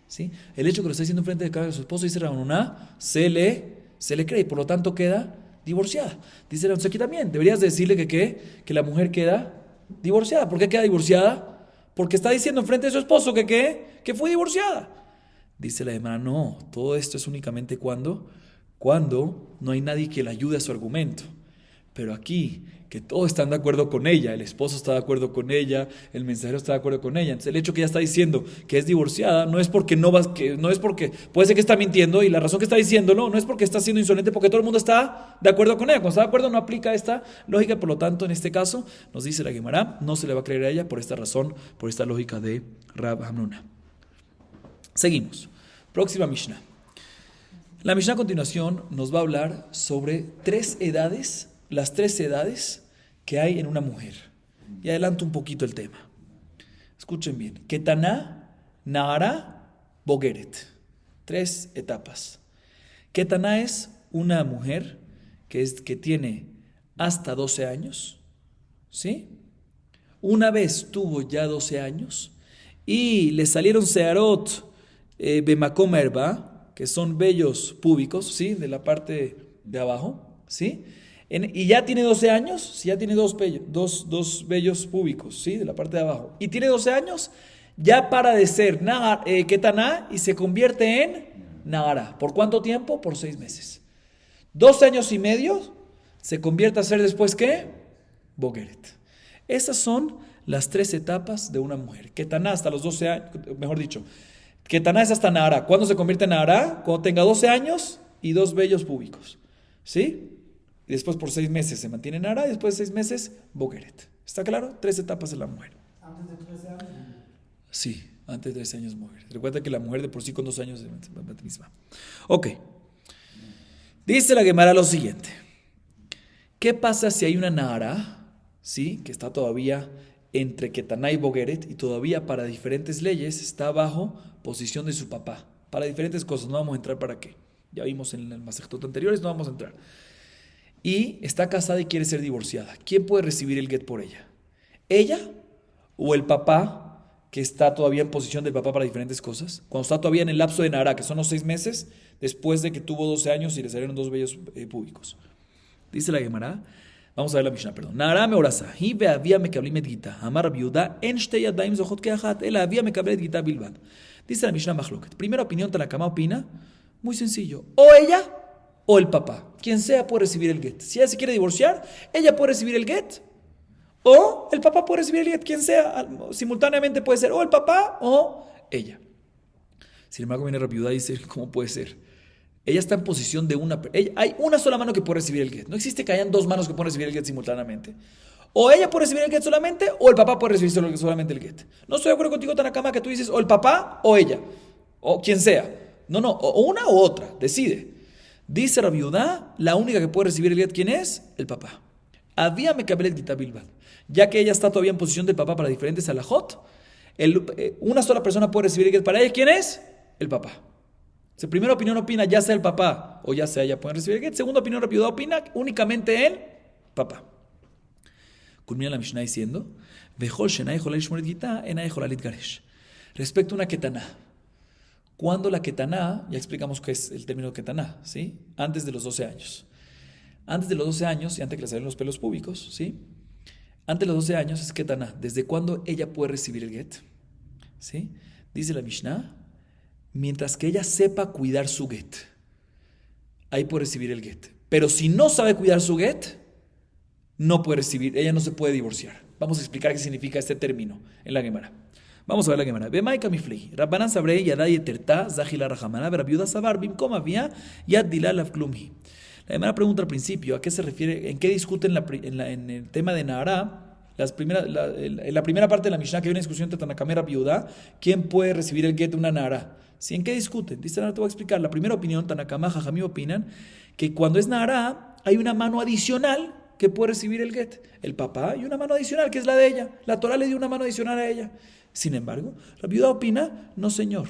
¿Sí? El hecho que lo está diciendo enfrente de la cara de su esposo, dice Rabanuná, se le cree y por lo tanto queda divorciada. Dice Rabanuná, aquí también deberías decirle que la mujer queda divorciada. ¿Por qué queda divorciada? Porque está diciendo enfrente de su esposo que fue divorciada. Dice la Gemara, no, todo esto es únicamente cuando no hay nadie que le ayude a su argumento. Pero aquí, que todos están de acuerdo con ella, el esposo está de acuerdo con ella, el mensajero está de acuerdo con ella. Entonces el hecho que ella está diciendo que es divorciada no es porque puede ser que está mintiendo y la razón que está diciéndolo no es porque está siendo insolente, porque todo el mundo está de acuerdo con ella. Cuando está de acuerdo no aplica esta lógica, por lo tanto en este caso nos dice la Gemara, no se le va a creer a ella por esta razón, por esta lógica de Rab Hamnuna. Seguimos. Próxima Mishnah. La Mishnah a continuación nos va a hablar sobre las 3 edades que hay en una mujer. Y adelanto un poquito el tema. Escuchen bien. Ketaná, Nahara, Bogeret. 3 etapas. Ketaná es una mujer que tiene hasta 12 años. ¿Sí? Una vez tuvo ya 12 años y le salieron searot bemakom erba, que son vellos púbicos, ¿sí? De la parte de abajo, ¿sí? Y ya tiene 12 años, si ya tiene dos vellos púbicos, ¿sí? De la parte de abajo, y tiene 12 años, ya para de ser Ketaná y se convierte en Nahara. ¿Por cuánto tiempo? Por 6 meses. 12 años y medio se convierte a ser después, ¿qué? Bogeret. Esas son las 3 etapas de una mujer. Ketaná hasta los 12 años, mejor dicho, Ketaná es hasta Nahara. ¿Cuándo se convierte en Nahara? Cuando tenga 12 años y 2 vellos púbicos, ¿sí? Y después por 6 meses se mantiene Nahara y después de 6 meses Bogeret. ¿Está claro? 3 etapas de la mujer. ¿Antes de 13 años? Sí, antes de 13 años Bogeret. Recuerda que la mujer de por sí con 2 años es misma. Ok. Dice la Gemara lo siguiente. ¿Qué pasa si hay una Nahara, ¿sí? Que está todavía entre Ketaná y Bogeret y todavía para diferentes leyes está bajo posición de su papá? Para diferentes cosas. No vamos a entrar para qué. Ya vimos en el masectot anteriores, no vamos a entrar. Y está casada y quiere ser divorciada. ¿Quién puede recibir el get por ella? ¿Ella o el papá, que está todavía en posición del papá para diferentes cosas? Cuando está todavía en el lapso de Nahara, que son los 6 meses, después de que tuvo 12 años y le salieron 2 vellos públicos. Dice la Gemara, vamos a ver la Mishnah, perdón. Nahara me orasa, hi ve'avia mekablim et gita, amar Rabbi Yehuda, en shtei yadayim zochot keachat, el avia mekablet gita bilbad. Dice la Mishnah Machloket. Primera opinión, Tanakama opina, muy sencillo, o ella o el papá. Quien sea puede recibir el get. Si ella se quiere divorciar, ella puede recibir el get. O el papá puede recibir el get. Quien sea, simultáneamente puede ser o el papá o ella. Sin embargo, viene Rabbi Yehuda y dice, ¿cómo puede ser? Ella está en posición de hay una sola mano que puede recibir el get. No existe que hayan 2 manos que pueden recibir el get simultáneamente. O ella puede recibir el get solamente, o el papá puede recibir solamente el get. No estoy de acuerdo contigo, Tanakama, que tú dices o el papá o ella, o quien sea. No, o una u otra, decide. Dice Rabbi Yudá, la única que puede recibir el get, ¿quién es? El papá. Había Mekabelet Gita Bilbad. Ya que ella está todavía en posición del papá para diferentes alajot, una sola persona puede recibir el get para ella. ¿Quién es? El papá. Si primera opinión opina, ya sea el papá o ya sea ella, pueden recibir el get. Segunda opinión, Rabbi Yudá opina, únicamente el papá. Culmina la Mishnah diciendo, respecto a una ketaná. Cuando la ketaná, ya explicamos qué es el término ketaná, ¿sí? Antes de los 12 años. Antes de los 12 años, y antes que le salen los pelos públicos, ¿sí? Antes de los 12 años es ketaná. ¿Desde cuándo ella puede recibir el get? ¿Sí? Dice la Mishnah, mientras que ella sepa cuidar su get, ahí puede recibir el get. Pero si no sabe cuidar su get, no puede recibir, ella no se puede divorciar. Vamos a explicar qué significa este término en la Gemara. Vamos a ver la Gemara. Bemaika miflei. Rabbanan sabrei yadai yeterta zahila rahamana verabiuda sabar bimkom avia yad dilal avklumhi. La Gemara pregunta al principio a qué se refiere, en qué discuten en el tema de Nahara. En la primera parte de la Mishnah que hay una discusión entre Tanakama y Rabbi Yudá, ¿quién puede recibir el get de una Nahara? ¿Sí? ¿En qué discuten? Dice, ahora te voy a explicar. La primera opinión, Tanakama, Jajamí opinan que cuando es Nahara hay una mano adicional que puede recibir el get, el papá, y una mano adicional que es la de ella. La Torah le dio una mano adicional a ella. Sin embargo, Rabbi Yudá opina, no señor,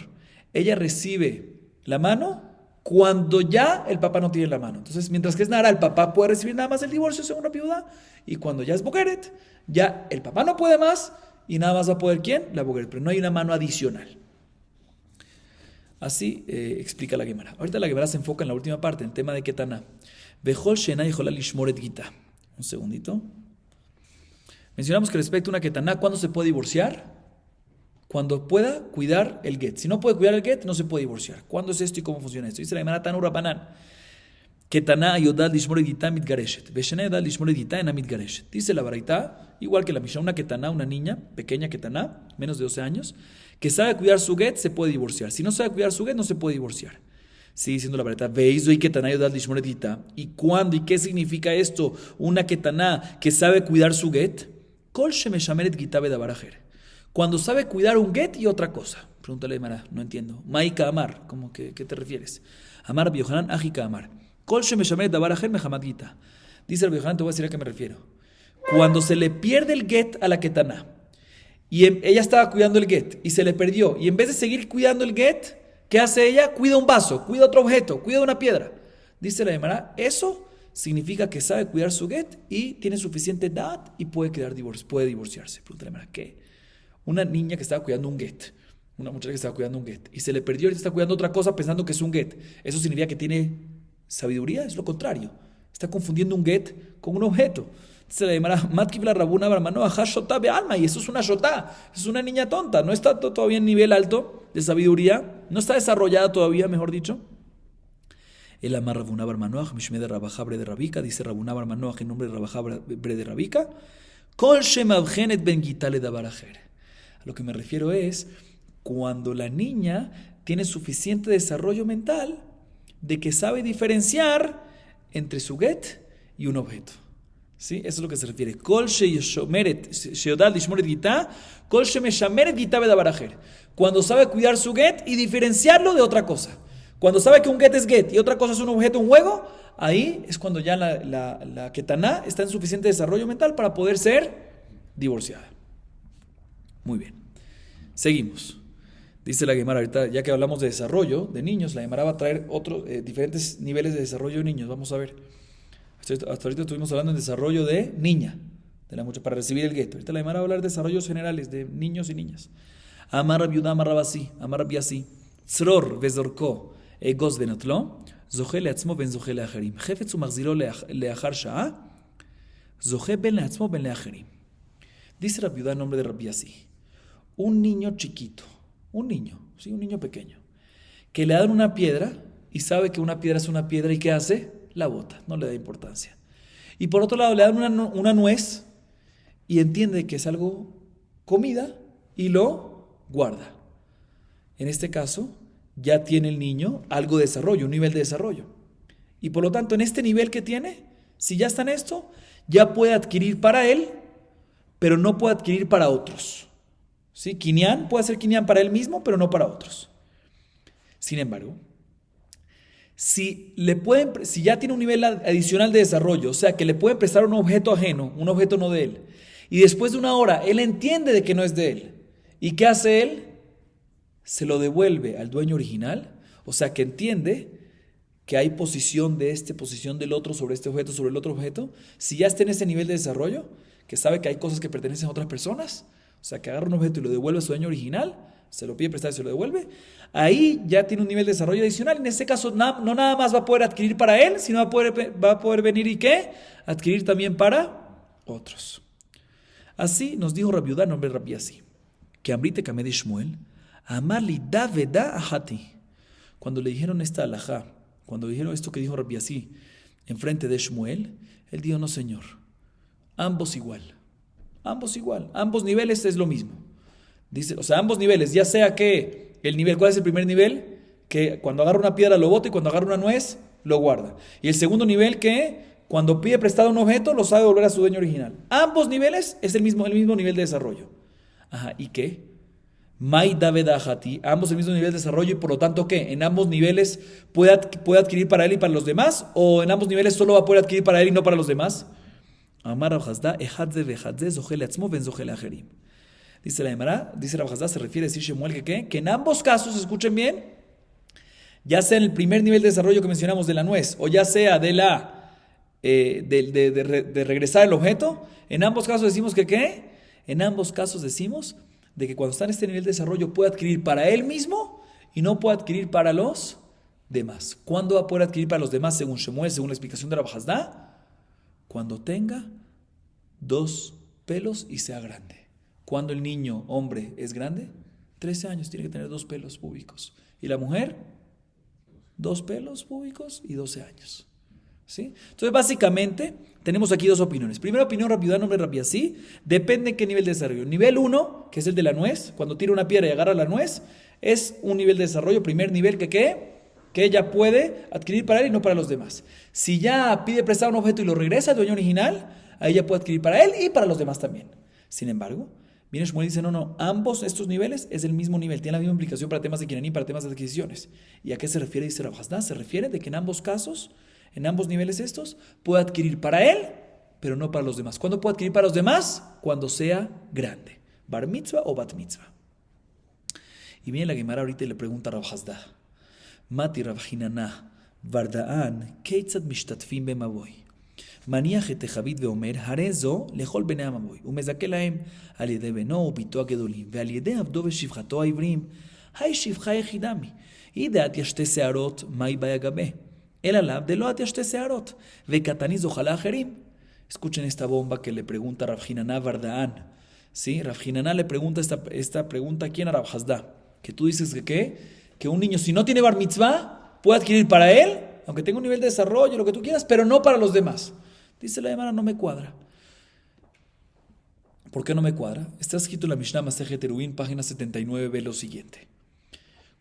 ella recibe la mano cuando ya el papá no tiene la mano. Entonces, mientras que es Nahara, el papá puede recibir nada más el divorcio según Rabbi Yudá, y cuando ya es Bokeret, ya el papá no puede más y nada más va a poder ¿quién? La Bokeret, pero no hay una mano adicional. Así explica la Gemara. Ahorita la Gemara se enfoca en la última parte, en el tema de Ketaná. Bechol Shena y Jolal Ishmoret Gita. Un segundito. Mencionamos que respecto a una Ketaná, ¿cuándo se puede divorciar? Cuando pueda cuidar el get. Si no puede cuidar el get, no se puede divorciar. ¿Cuándo es esto y cómo funciona esto? Dice la Gemara Tanur Rabbanan. Ketaná yodad lishmoret gita mitgareshet. Veshena yodad lishmoret gita ena mitgareshet. Dice la Baraita, igual que la Mishnah, una Ketaná, una niña, pequeña Ketaná, menos de 12 años, que sabe cuidar su get, se puede divorciar. Si no sabe cuidar su get, no se puede divorciar. Sigue diciendo la Baraita, veis hoy Ketaná yodad lishmoret gita. ¿Y cuándo y qué significa esto? Una Ketaná que sabe cuidar su get. Kol shemeshameret gita bedabarajer. Cuando sabe cuidar un get y otra cosa. Pregúntale, Mara, no entiendo. Maika amar, ¿cómo que qué te refieres? Amar Biohanan, ajika amar. Kol shemeshameret dabarajer mehamad gita. Dice el Biohanan, te voy a decir a qué me refiero. Cuando se le pierde el get a la ketaná y ella estaba cuidando el get y se le perdió, y en vez de seguir cuidando el get, ¿qué hace ella? Cuida un vaso, cuida otro objeto, cuida una piedra. Dice la Gemara, eso significa que sabe cuidar su get y tiene suficiente edad y puede divorciarse. Pregúntale, Gemara, ¿qué? Una niña que estaba cuidando un get, una muchacha que estaba cuidando un get y se le perdió y está cuidando otra cosa pensando que es un get. ¿Eso significa que tiene sabiduría? Es lo contrario. Está confundiendo un get con un objeto. Se le llamará Matkivla Rabuna Barmanoa Hashotá Bealma, y eso es una shotá, es una niña tonta, no está todavía en nivel alto de sabiduría, no está desarrollada todavía, mejor dicho. El Amar Rabuna Barmanoa, Mishme de Rabajabre de Rabika, dice Rabuna Barmanoa en nombre de Rabajabre de Rabika, Kol Shemavgenet Ben Gitale Dabarajer. A lo que me refiero es cuando la niña tiene suficiente desarrollo mental de que sabe diferenciar entre su get y un objeto. ¿Sí? Eso es lo que se refiere. Kol sheyodad lishmoret gita, kol shemeshameret gita bedabarajer. Cuando sabe cuidar su get y diferenciarlo de otra cosa. Cuando sabe que un get es get y otra cosa es un objeto, un juego, ahí es cuando ya la ketaná está en suficiente desarrollo mental para poder ser divorciada. Muy bien. Seguimos. Dice la Gemara ahorita, ya que hablamos de desarrollo de niños, la Gemara va a traer diferentes niveles de desarrollo de niños. Vamos a ver. Hasta ahorita estuvimos hablando de desarrollo de niña, de la muchacha para recibir el gueto. Ahorita la Gemara va a hablar de desarrollos generales de niños y niñas. Amar Rabbi Yudá, Amar Rabasi, Amar Rabbi Asi, Tzror vezorko egos venotlo, zoche leatzmo ben zoche leacherim. Jefetz umachziro leachar sha'a, zoche ben leatzmo ben leacherim. Dice Rabbi Yudá en nombre de Rabbi Asi. Un niño chiquito, un niño pequeño, que le dan una piedra y sabe que una piedra es una piedra y ¿qué hace? La bota, no le da importancia. Y por otro lado le dan una nuez y entiende que es algo comida y lo guarda. En este caso ya tiene el niño algo de desarrollo, un nivel de desarrollo. Y por lo tanto en este nivel que tiene, si ya está en esto, ya puede adquirir para él pero no puede adquirir para otros. ¿Sí? Kinyan puede ser Kinyan para él mismo, pero no para otros. Sin embargo, si ya tiene un nivel adicional de desarrollo, o sea, que le pueden prestar un objeto ajeno, un objeto no de él, y después de una hora él entiende de que no es de él, ¿y qué hace él? Se lo devuelve al dueño original, o sea, que entiende que hay posición de posición del otro sobre este objeto, sobre el otro objeto. Si ya está en ese nivel de desarrollo, que sabe que hay cosas que pertenecen a otras personas, o sea, que agarra un objeto y lo devuelve a su dueño original, se lo pide prestar y se lo devuelve, ahí ya tiene un nivel de desarrollo adicional. En este caso, no nada más va a poder adquirir para él, sino va a poder venir y ¿qué? Adquirir también para otros. Así nos dijo Rabbi Yudá, nombre Rabbi Asi, que Amrite Kamed Shmuel, Amarli da veda ahati. Cuando le dijeron esta alajá, cuando dijeron esto que dijo Rabbi Asi enfrente de Shmuel, él dijo, no señor, ambos igual, ambos niveles es lo mismo. Dice, o sea, ambos niveles, ya sea que el nivel, ¿cuál es el primer nivel? Que cuando agarra una piedra lo bota y cuando agarra una nuez lo guarda. Y el segundo nivel que cuando pide prestado un objeto lo sabe volver a su dueño original. Ambos niveles es el mismo nivel de desarrollo. Ajá, ¿y qué? Mai davedahati, ambos el mismo nivel de desarrollo y por lo tanto ¿qué? En ambos niveles puede adquirir para él y para los demás, o en ambos niveles solo va a poder adquirir para él y no para los demás. Amar Rav Hasda, ehadze vehadze, zohele atzmo ben zohele acherim. Dice la Gemara, dice Rav Hasda, se refiere a decir Shemuel que ¿qué? Que en ambos casos, escuchen bien, ya sea en el primer nivel de desarrollo que mencionamos de la nuez, o ya sea de regresar el objeto, en ambos casos decimos que ¿qué? En ambos casos decimos de que cuando está en este nivel de desarrollo puede adquirir para él mismo y no puede adquirir para los demás. ¿Cuándo va a poder adquirir para los demás según Shemuel, según la explicación de Rav Hasda? Cuando tenga 2 pelos y sea grande. ¿Cuándo el niño, hombre, es grande? 13 años, tiene que tener 2 pelos púbicos. ¿Y la mujer? 2 pelos púbicos y 12 años. ¿Sí? Entonces, básicamente, tenemos aquí 2 opiniones. Primera opinión, Rabbi Yudá, nombre Rabbi Asi, depende de qué nivel de desarrollo. Nivel 1, que es el de la nuez, cuando tira una piedra y agarra la nuez, es un nivel de desarrollo, primer nivel que ella puede adquirir para él y no para los demás. Si ya pide prestar un objeto y lo regresa al dueño original, ahí ya puede adquirir para él y para los demás también. Sin embargo, viene Shmuel y dice, no, ambos estos niveles es el mismo nivel, tiene la misma implicación para temas de Kinyanim, para temas de adquisiciones. ¿Y a qué se refiere? Dice Rav Hasda, se refiere de que en ambos casos, en ambos niveles estos, puede adquirir para él, pero no para los demás. ¿Cuándo puede adquirir para los demás? Cuando sea grande. Bar mitzvah o bat mitzvah. Y viene la Gemara ahorita y le pregunta a Rav Hasda, Mati Rav Hinana, Vardaan, Keitzad Mishtatfim Bemaboy. מניח את החבית ואומר, הרי זו לכל בני המבוי, ומזכה להם על ידי בנו וביתו הגדולים, ועל ידי עבדו ושפחתו העברים, היי שפחה יחידה מי, היא דעת יש 2 שערות, מהי בעיה גבה? אלא לאו דלא עת יש 2 שערות, וקטני זוכה לאחרים. Escuchen esta bomba que le pregunta Rav Hinaná Vardaan. ¿Sí? Rav Hinaná le pregunta esta pregunta aquí en Rav Hasda, que tú dices que ¿qué? Que un niño si no tiene bar mitzvah puede adquirir para él, aunque tenga un nivel de desarrollo, lo que tú quieras, pero no para los demás. Dice la Gemara, no me cuadra. ¿Por qué no me cuadra? Está escrito en la Mishnah Masejet Eruvin, página 79, ve lo siguiente.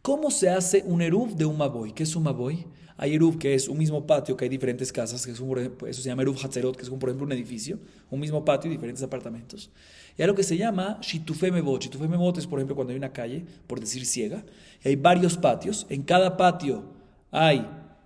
¿Cómo se hace un eruv de un maboy? ¿Qué es un maboy? Hay eruv que es un mismo patio, que hay diferentes casas, que es eso se llama eruv hatzerot, que es como por ejemplo un edificio, un mismo patio y diferentes apartamentos. Y hay lo que se llama shitufé mebot. Shitufé mebot es por ejemplo cuando hay una calle, por decir ciega, y hay varios patios. En cada patio hay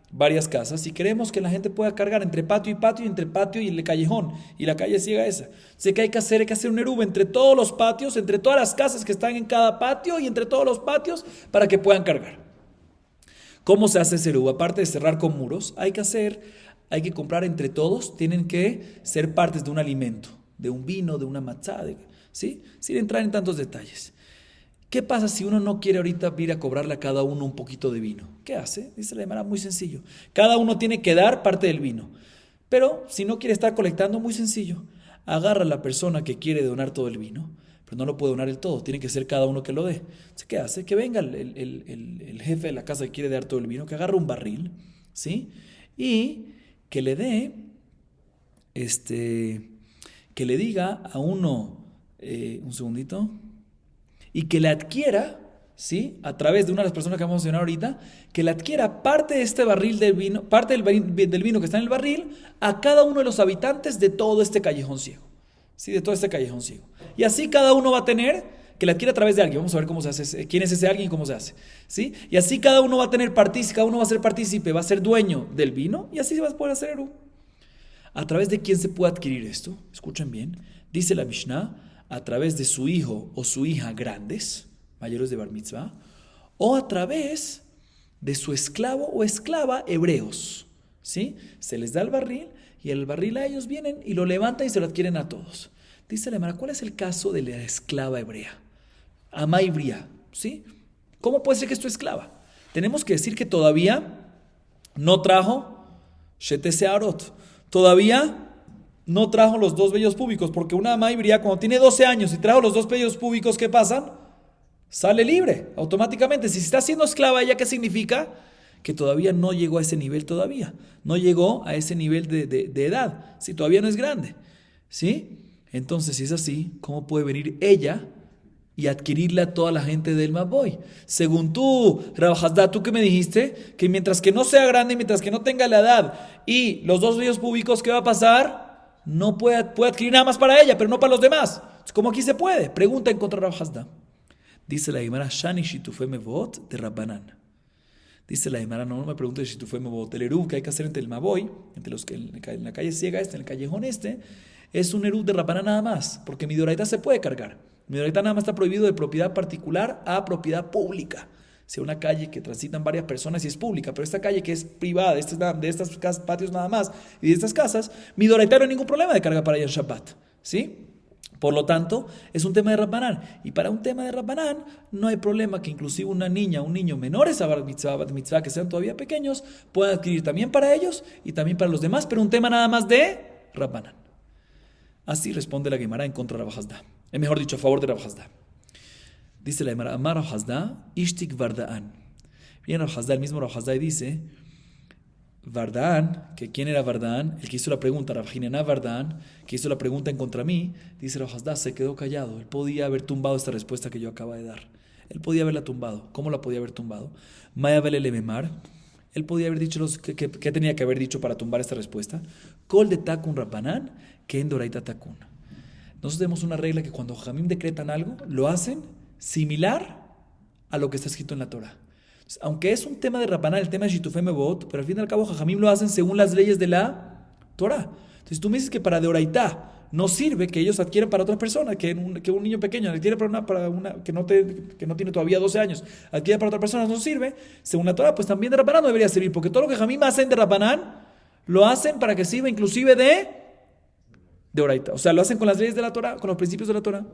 varias casas y queremos que la gente pueda cargar entre patio y entre el patio y el callejón y la calle ciega esa. Sé que hay que hacer un eruv entre todos los patios, entre todas las casas que están en cada patio y entre todos los patios para que puedan cargar. ¿Cómo se hace ese eruv? Aparte de cerrar con muros, hay que comprar entre todos, tienen que ser partes de un alimento, de un vino, de una matzá, ¿sí? Sin entrar en tantos detalles. ¿Qué pasa si uno no quiere ahorita ir a cobrarle a cada uno un poquito de vino? ¿Qué hace? Dice la Gemara, muy sencillo. Cada uno tiene que dar parte del vino. Pero si no quiere estar colectando, muy sencillo. Agarra a la persona que quiere donar todo el vino, pero no lo puede donar el todo, tiene que ser cada uno que lo dé. Entonces, ¿qué hace? Que venga el jefe de la casa que quiere dar todo el vino, que agarre un barril, ¿sí? Y que le dé, que le diga a uno, un segundito, y que le adquiera, ¿sí? A través de una de las personas que vamos a mencionar ahorita, que le adquiera parte de este barril del vino, parte del vino que está en el barril, a cada uno de los habitantes de todo este callejón ciego. ¿sí? De todo este callejón ciego. Y así cada uno va a tener que la adquiere a través de alguien. Vamos a ver cómo se hace, quién es ese alguien y cómo se hace, ¿sí? Y así cada uno va a tener partícipe, cada uno va a ser partícipe, va a ser dueño del vino y así se va a poder hacer Eru. ¿A través de quién se puede adquirir esto? Escuchen bien. Dice la Mishnah, a través de su hijo o su hija grandes, mayores de Bar Mitzvah, o a través de su esclavo o esclava hebreos, ¿sí? Se les da el barril y el barril a ellos vienen y lo levantan y se lo adquieren a todos. Dice la Gemara, ¿cuál es el caso de la esclava hebrea? Amá Ibría, ¿sí? ¿Cómo puede ser que es tu esclava? Tenemos que decir que todavía no trajo Shete Searot, todavía no trajo los dos vellos púbicos, porque una Amá Ibría cuando tiene 12 años y trajo los dos vellos púbicos, ¿qué pasan? Sale libre, automáticamente. Si está siendo esclava ella, ¿qué significa? Que todavía no llegó a ese nivel todavía, no llegó a ese nivel de edad, si todavía no es grande, ¿sí? Entonces, si es así, ¿cómo puede venir ella y adquirirle a toda la gente del Maboy? Según tú, Rav Hasda, ¿tú qué me dijiste? Que mientras que no sea grande, mientras que no tenga la edad y los dos vellos púbicos, ¿qué va a pasar? No puede adquirir nada más para ella, pero no para los demás. ¿Cómo aquí se puede? Pregunta en contra de Rav Hasda. Dice la Gemara, Shani Shitufé Mevot de Rabbanan. Dice la Gemara, no me preguntes de Shitufé Mevot. El eruv que hay que hacer entre el Maboy, entre los que en la calle ciega en el callejón es un eruv de Rabbanan nada más, porque mi doraita se puede cargar. Mi doraita nada más está prohibido de propiedad particular a propiedad pública. Si una calle que transitan varias personas y es pública, pero esta calle que es privada, de estas casas, patios nada más, y de estas casas, mi doraita no hay ningún problema de carga para ella en Shabbat, ¿sí? Por lo tanto, es un tema de Rabbanán. Y para un tema de Rabbanán, no hay problema que inclusive una niña, un niño menores a Bar Mitzvah, que sean todavía pequeños, puedan adquirir también para ellos y también para los demás, pero un tema nada más de Rabbanán. Así responde la Gemara en contra de Rav Hasda. Mejor dicho, a favor de Rav Hasda. Dice la Gemara, Amar Rav Hasda, Ishtik Vardaan. Viene Rav Hasda, el mismo Rav Hasda, y dice, Vardaan, que quién era Vardaan, el que hizo la pregunta, Rav Hinená Vardaan, que hizo la pregunta en contra mí, dice Rav Hasda, se quedó callado. Él podía haber tumbado esta respuesta que yo acabo de dar. Él podía haberla tumbado. ¿Cómo la podía haber tumbado? Maya Vele Memar. Él podía haber dicho ¿qué tenía que haber dicho para tumbar esta respuesta? Kol de Takun Rabbanán, que en Doraita Takun. Nosotros tenemos una regla que cuando Jamim decretan algo, lo hacen similar a lo que está escrito en la Torah. Entonces, aunque es un tema de Rabbanán, el tema de Shitufé Mevot, pero al fin y al cabo Jamim lo hacen según las leyes de la Torah. Entonces tú me dices que para Doraita no sirve que ellos adquieran para otras personas, que un niño pequeño adquiere para una que no tiene todavía 12 años, adquiere para otra persona, no sirve. Según la Torah, pues también de Rabbanán no debería servir, porque todo lo que Jamim hacen de Rabbanán, lo hacen para que sirva inclusive de Oraita. O sea, lo hacen con las leyes de la Torah, con los principios de la Torah.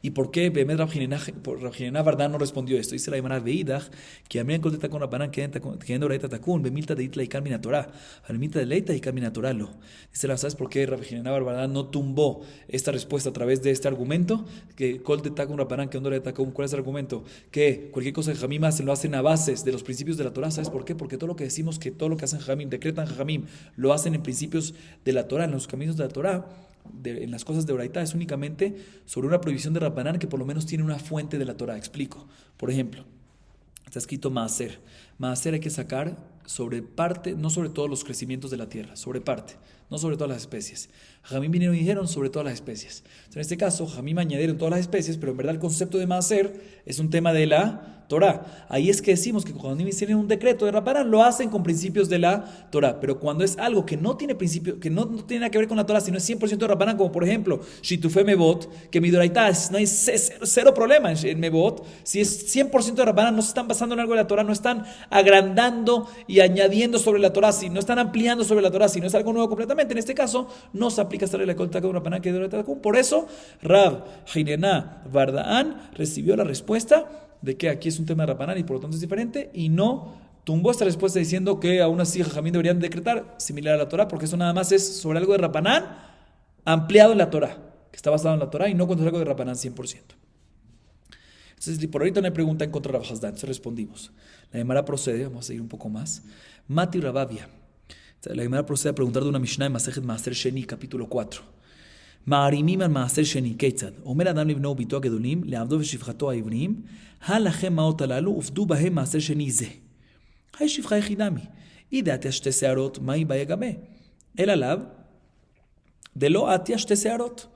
¿Y por qué Bemed Rav Hinená Vardán no respondió esto? Dice la Gemara Veidach, que a mí en contesta con Rabbanán que en Oraita Takun, Bemilta de Itla y Carmina Torah, Almita de Leita y Carmina Torah lo. Dice la, ¿sabes por qué Rav Hinená Vardán no tumbó esta respuesta a través de este argumento? Que Kol de Takun Rabbanán, que en Oraita Takun, ¿cuál es el argumento? Que cualquier cosa que Jamim hace lo hacen a bases de los principios de la Torah. ¿Sabes por qué? Porque todo lo que decimos que todo lo que hacen Jamim, decretan Jamim, lo hacen en principios de la Torah, en los caminos de la Torah. En las cosas de Oraita es únicamente sobre una prohibición de Rabbanán que por lo menos tiene una fuente de la Torah. Explico. Por ejemplo, está escrito Maaser. Maaser hay que sacar sobre parte, no sobre todos los crecimientos de la tierra, sobre parte, no sobre todas las especies. Jamim vinieron y dijeron sobre todas las especies. Entonces, en este caso, Jamim añadieron todas las especies, pero en verdad el concepto de Maaser es un tema de la Torah. Ahí es que decimos que cuando tienen un decreto de Rabbanán, lo hacen con principios de la Torah. Pero cuando es algo que no tiene principio, que no tiene nada que ver con la Torah, sino es 100% de Rabbanán, como por ejemplo, Shitufé Mevot, que mi Doraita no hay cero problema en Mevot. Si es 100% de Rabbanán, no se están basando en algo de la Torah, no están agrandando y añadiendo sobre la Torah, no están ampliando sobre la Torah, sino es algo nuevo completamente. En este caso, no se aplica esta regla de Rabbanán que de Doraita Takun. Por eso, Rav Hinená Vardaan recibió la respuesta de que aquí es un tema de Rabbanán y por lo tanto es diferente, y no tumbó esta respuesta diciendo que aún así Jamim deberían decretar similar a la Torah, porque eso nada más es sobre algo de Rabbanán ampliado en la Torah, que está basado en la Torah y no cuando es algo de Rabbanán 100%. Entonces, por ahorita no hay pregunta en contra de Rav Hasda, entonces respondimos. La Gemara procede, vamos a seguir un poco más. Mati Rabavia. La Gemara procede a preguntar de una Mishnah en Masejet Maaser Sheni, capítulo 4. מערימים על מעשר שני, כיצד? אומר אדם לבנו וביתו הגדולים, לעבדו ושפחתו העבריים, הלכם מעות הללו, עובדו בהם מעשר שני זה. היי שפחה יחידמי, ידעתי שתי שערות, מהי בעיה גבה? אלא לאו, דלא עטיה שתי שערות.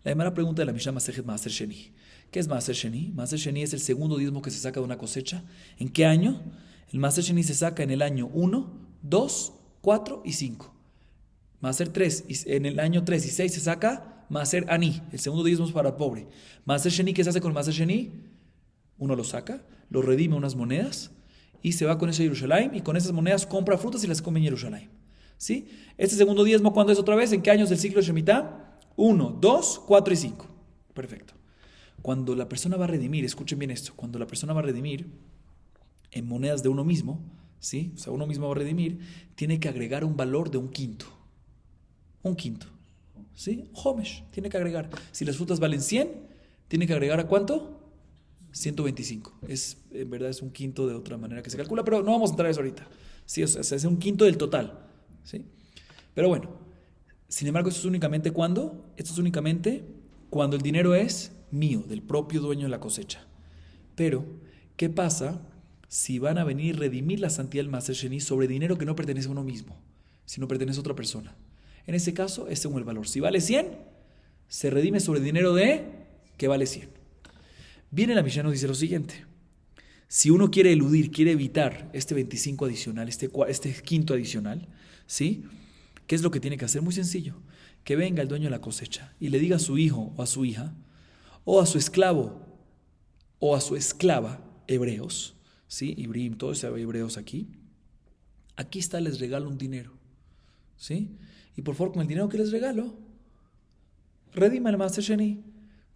La Gemara pregunta de la Mishnah Masejet Maaser Sheni. ¿Qué es Maaser Sheni? Maaser Sheni es el segundo diezmo que se saca de una cosecha. ¿En qué año? El Maaser Sheni se saca en el año 1, 2, 4 y 5. Maaser 3, en el año 3 y 6 se saca Maaser Ani, el segundo diezmo es para el pobre. Maaser Sheni, ¿qué se hace con el Maaser Sheni? Uno lo saca, lo redime unas monedas y se va con eso a Jerusalén y con esas monedas compra frutas y las come en Jerusalén. ¿Sí? Este segundo diezmo, ¿cuándo es otra vez? ¿En qué años del ciclo de Shemitah? 1, 2, 4 y 5. Perfecto. Cuando la persona va a redimir, escuchen bien esto, cuando la persona va a redimir en monedas de uno mismo, ¿sí? O sea, uno mismo va a redimir, tiene que agregar un valor de un quinto. Un quinto. ¿Sí? Homesh, tiene que agregar. Si las frutas valen 100, tiene que agregar ¿a cuánto? 125. En verdad es un quinto de otra manera que se calcula, pero no vamos a entrar a eso ahorita. Sí, o sea, se hace un quinto del total. ¿Sí? Pero bueno, sin embargo, esto es únicamente ¿cuándo? Esto es únicamente cuando el dinero es mío, del propio dueño de la cosecha. Pero, ¿qué pasa si van a venir a redimir la santidad del Maaser Sheni sobre dinero que no pertenece a uno mismo, sino pertenece a otra persona? En ese caso, es según el valor. Si vale 100, se redime sobre dinero de que vale 100. Viene la Mishnah y nos dice lo siguiente. Si uno quiere eludir, quiere evitar este 25 adicional, este quinto adicional, ¿sí? ¿Qué es lo que tiene que hacer? Muy sencillo. Que venga el dueño de la cosecha y le diga a su hijo o a su hija, o a su esclavo o a su esclava, hebreos, ¿sí? Ibrim, todos hebreos aquí. Aquí está, les regalo un dinero, ¿sí? Y por favor, con el dinero que les regalo, redima el Maaser Sheni.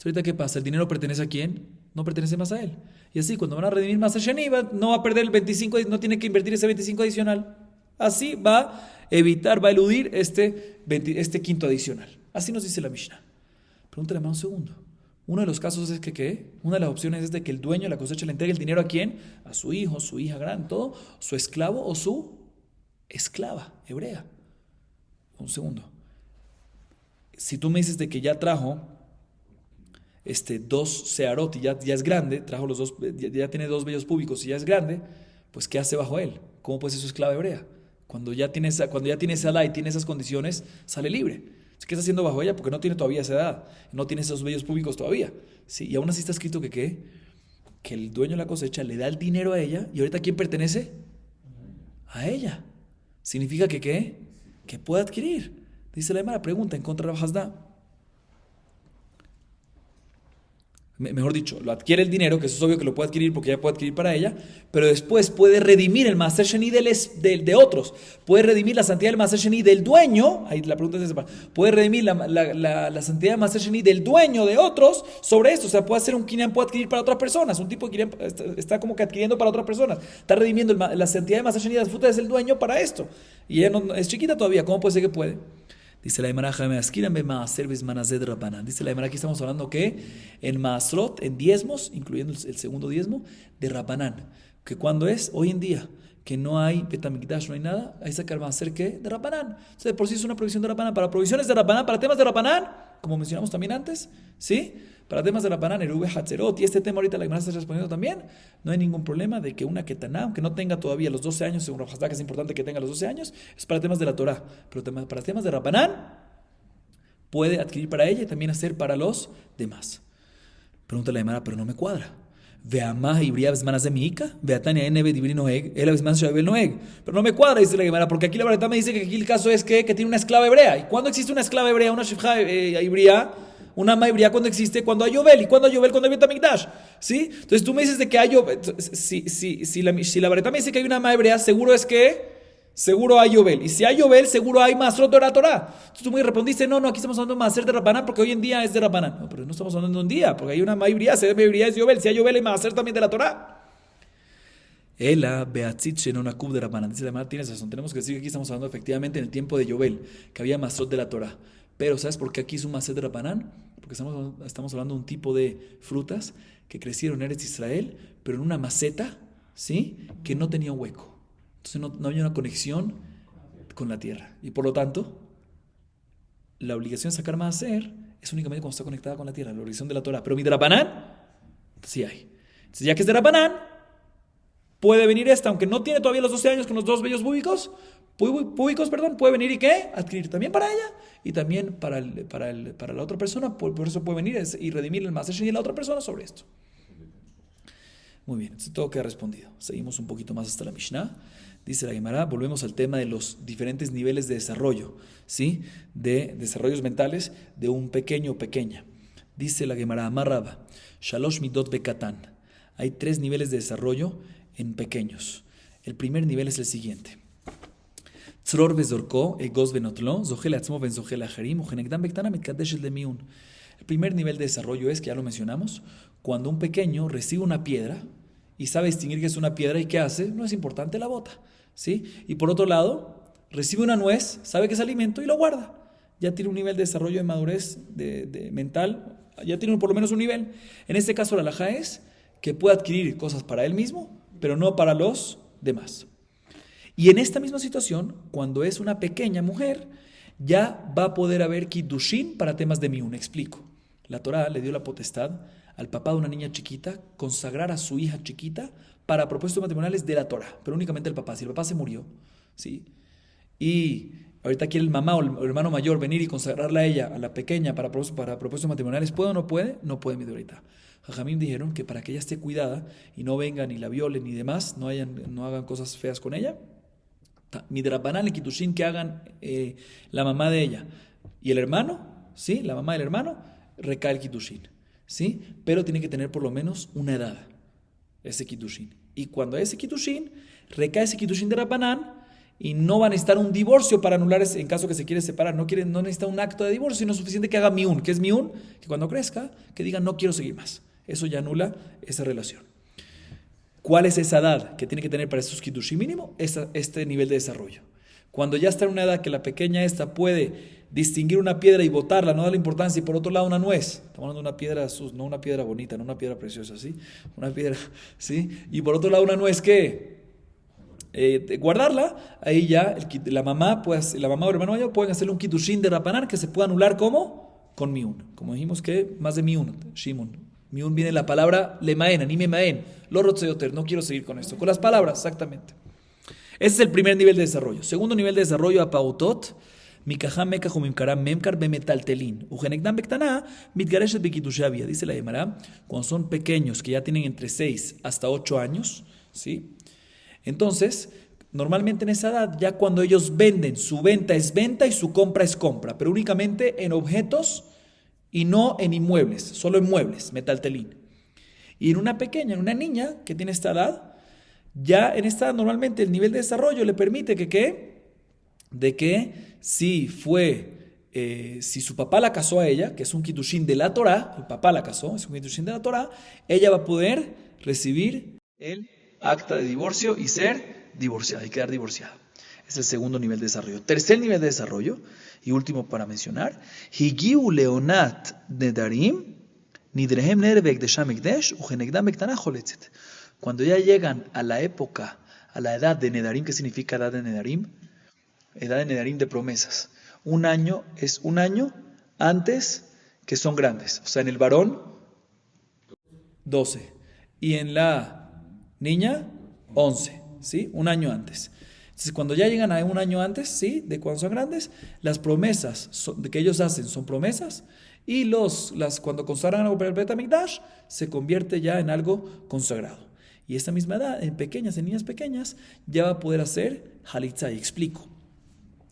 Ahorita, ¿qué pasa? ¿El dinero pertenece a quién? No pertenece más a él. Y así, cuando van a redimir Maaser Sheni, no va a perder el 25, no tiene que invertir ese 25 adicional. Así va a evitar, va a eludir este quinto adicional. Así nos dice la Mishnah. Pregúntale más un segundo. Uno de los casos es que, ¿qué? Una de las opciones es de que el dueño de la cosecha le entregue el dinero ¿a quién? A su hijo, su hija grande, todo, su esclavo o su esclava hebrea. Un segundo. Si tú me dices de que ya trajo dos searot y ya es grande, trajo los dos, ya tiene dos vellos púbicos y ya es grande, pues ¿qué hace bajo él? ¿Cómo puede ser su esclava hebrea? Cuando ya tiene esa edad y tiene esas condiciones, sale libre. ¿Qué está haciendo bajo ella? Porque no tiene todavía esa edad, no tiene esos vellos públicos todavía. ¿Sí? Y aún así está escrito que ¿qué? Que el dueño de la cosecha le da el dinero a ella y ahorita ¿quién pertenece? A ella. Significa que ¿qué? Que puede adquirir. Dice la Gemara, pregunta en contra de Rav Hasda. Mejor dicho, lo adquiere el dinero, que eso es obvio que lo puede adquirir porque ya puede adquirir para ella, pero después puede redimir el Maaser Sheni de otros, puede redimir la santidad del Maaser Sheni del dueño, ahí la pregunta es esa, puede redimir la santidad del Maaser Sheni del dueño de otros sobre esto, o sea, puede hacer un kinyan, puede adquirir para otras personas, un tipo de kinyan está como que adquiriendo para otras personas, está redimiendo la santidad del Maaser Sheni de las frutas del dueño para esto, y ella no, es chiquita todavía, ¿cómo puede ser que puede? Dice la Gemara, dice la Gemara, aquí estamos hablando que en Maasrot, en diezmos, incluyendo el segundo diezmo, de Rabbanán. Que cuando es, hoy en día, que no hay Betamikdash, no hay nada, hay sacar Maaser, ¿qué? De Rabbanán. O sea, de por sí es una provisión de Rabbanán. Para provisiones de Rabbanán, para temas de Rabbanán, como mencionamos también antes, ¿sí? Para temas de Rabbanán, Erube Hatzerot, y este tema ahorita la Gemara está respondiendo también, no hay ningún problema de que una Ketaná, aunque no tenga todavía los 12 años, según Rav Hasda, que es importante que tenga los 12 años, es para temas de la Torah. Pero para temas de Rabbanán, puede adquirir para ella y también hacer para los demás. Pregunta la Gemara, pero no me cuadra. Veamá ibría besmanas de miika, veatania nb divini noeg, él besmanas de noeg. Pero no me cuadra, dice la Gemara, porque aquí la verdad me dice que aquí el caso es que tiene una esclava hebrea. ¿Y cuándo existe una esclava hebrea, una shifja ibría? Una ama ibría cuando existe, cuando hay Yobel. ¿Y cuando hay Yobel? Cuando hay Betamikdash. ¿Sí? Entonces tú me dices de que hay Yobel. Si la verdad me dice que hay una ama hebrea, seguro es que seguro hay Yobel. Y si hay Yobel, seguro hay Masrot de la Torah. Entonces tú me respondiste, no, aquí estamos hablando de Maaser de Rabbanán porque hoy en día es de Rabbanán. No, pero no estamos hablando de un día, porque hay una ama ibría, si hay ibría es Yobel. Si hay Yobel, hay Maaser también de la Torah. Ela beatzit shenon akub de Rabbanán. Dice la Gemara, tienes razón. Tenemos que decir que aquí estamos hablando efectivamente en el tiempo de Yobel, que había Masrot de la Torah. Pero ¿sabes por qué aquí es un Maaser de Rabbanán? Porque estamos hablando de un tipo de frutas que crecieron en Eretz Israel, pero en una maceta, ¿sí? Que no tenía hueco. Entonces no había una conexión con la tierra. Y por lo tanto, la obligación de sacar Maaser es únicamente cuando está conectada con la tierra, la obligación de la Torah. Pero mi de Rabbanán, sí hay. Entonces ya que es de Rabbanán, puede venir esta, aunque no tiene todavía los 12 años con los dos vellos púbicos, puede venir y ¿qué? Adquirir también para ella y también para la otra persona, por eso puede venir y redimir el Maaser Sheni de la otra persona sobre esto. Muy bien, entonces todo queda respondido. Seguimos un poquito más hasta la Mishnah. Dice la Gemara, volvemos al tema de los diferentes niveles de desarrollo, ¿sí? De desarrollos mentales de un pequeño o pequeña. Dice la Gemara, Amarraba, Shalosh Midot Bekatan. Hay 3 niveles de desarrollo en pequeños. El primer nivel es el siguiente. Tzror bezorko, egos benotlo, zohel atzmo ben zohel acherim, ugenekdam bektana mitkadesh el de miun. El primer nivel de desarrollo es, que ya lo mencionamos, cuando un pequeño recibe una piedra y sabe distinguir que es una piedra y qué hace, no es importante, la bota, ¿sí? Y por otro lado, recibe una nuez, sabe que es alimento y lo guarda. Ya tiene un nivel de desarrollo de madurez de mental, ya tiene por lo menos un nivel. En este caso la halajá es que puede adquirir cosas para él mismo, pero no para los demás. Y en esta misma situación, cuando es una pequeña mujer, ya va a poder haber kiddushin para temas de miun. Explico. La Torá le dio la potestad al papá de una niña chiquita consagrar a su hija chiquita para propósitos matrimoniales de la Torá, pero únicamente el papá. Si el papá se murió, ¿sí? Y ahorita quiere el mamá o el hermano mayor venir y consagrarla a ella, a la pequeña, para propósitos matrimoniales, ¿puede o no puede? No puede, mi ahorita. Jajamim dijeron que para que ella esté cuidada y no vengan ni la violen ni demás, no hagan cosas feas con ella, midrabanan el kitushin que hagan la mamá de ella y el hermano, ¿sí? La mamá del hermano, recae el kitushin, ¿sí? Pero tiene que tener por lo menos una edad, ese kitushin. Y cuando ese kitushin, recae ese kitushin de Rabbanán y no va a necesitar un divorcio para anular en caso que se quiere separar. No necesita un acto de divorcio, sino suficiente que haga miun. ¿Qué es miun? Que cuando crezca, que diga no quiero seguir más. Eso ya anula esa relación. ¿Cuál es esa edad que tiene que tener para esos kiddushim mínimo? Este nivel de desarrollo. Cuando ya está en una edad que la pequeña esta puede distinguir una piedra y botarla, no darle importancia, y por otro lado una nuez. Estamos hablando de una piedra, no una piedra bonita, no una piedra preciosa, ¿sí? Una piedra, ¿sí? Y por otro lado una nuez que guardarla, ahí ya la mamá o el hermano mayor pueden hacerle un kiddushin de Rapanar que se puede anular ¿cómo? Con miun. Como dijimos que más de miun, shimun. Miun viene la palabra lemaen, anime maen, lo rotzeoter, no quiero seguir con esto. Con las palabras, exactamente. Ese es el primer nivel de desarrollo. Segundo nivel de desarrollo, apautot, mikajam mekajum imkaram memkar bemetaltelin, ugenekdam bektana, mitgareshet bekitushavia. Dice la Gemara, cuando son pequeños, que ya tienen entre 6 hasta 8 años, ¿sí? Entonces, normalmente en esa edad, ya cuando ellos venden, su venta es venta y su compra es compra, pero únicamente en objetos y no en inmuebles, solo en muebles, metaltelín. Y en una niña que tiene esta edad, ya en esta edad normalmente el nivel de desarrollo le permite si su papá la casó a ella, que es un kiddushin de la Torá, el papá la casó, es un kiddushin de la Torá, ella va a poder recibir el acta de divorcio y ser divorciada y quedar divorciada. Es el segundo nivel de desarrollo. Tercer nivel de desarrollo, y último para mencionar, Higiu leonat nedarim, nidrehem nerbek de shamikdesh, ugenekdam bektana choletzet. Cuando ya llegan a la época, a la edad de nedarim, ¿qué significa edad de nedarim? Edad de nedarim de promesas. Un año es un año antes que son grandes. O sea, en el varón, 12. Y en la niña, 11. ¿Sí? Un año antes. Entonces, cuando ya llegan a un año antes, ¿sí? De cuando son grandes, las promesas que ellos hacen son promesas y cuando consagran algo para el Bet HaMikdash, se convierte ya en algo consagrado. Y esta misma edad, en niñas pequeñas, ya va a poder hacer halitzá. Y explico.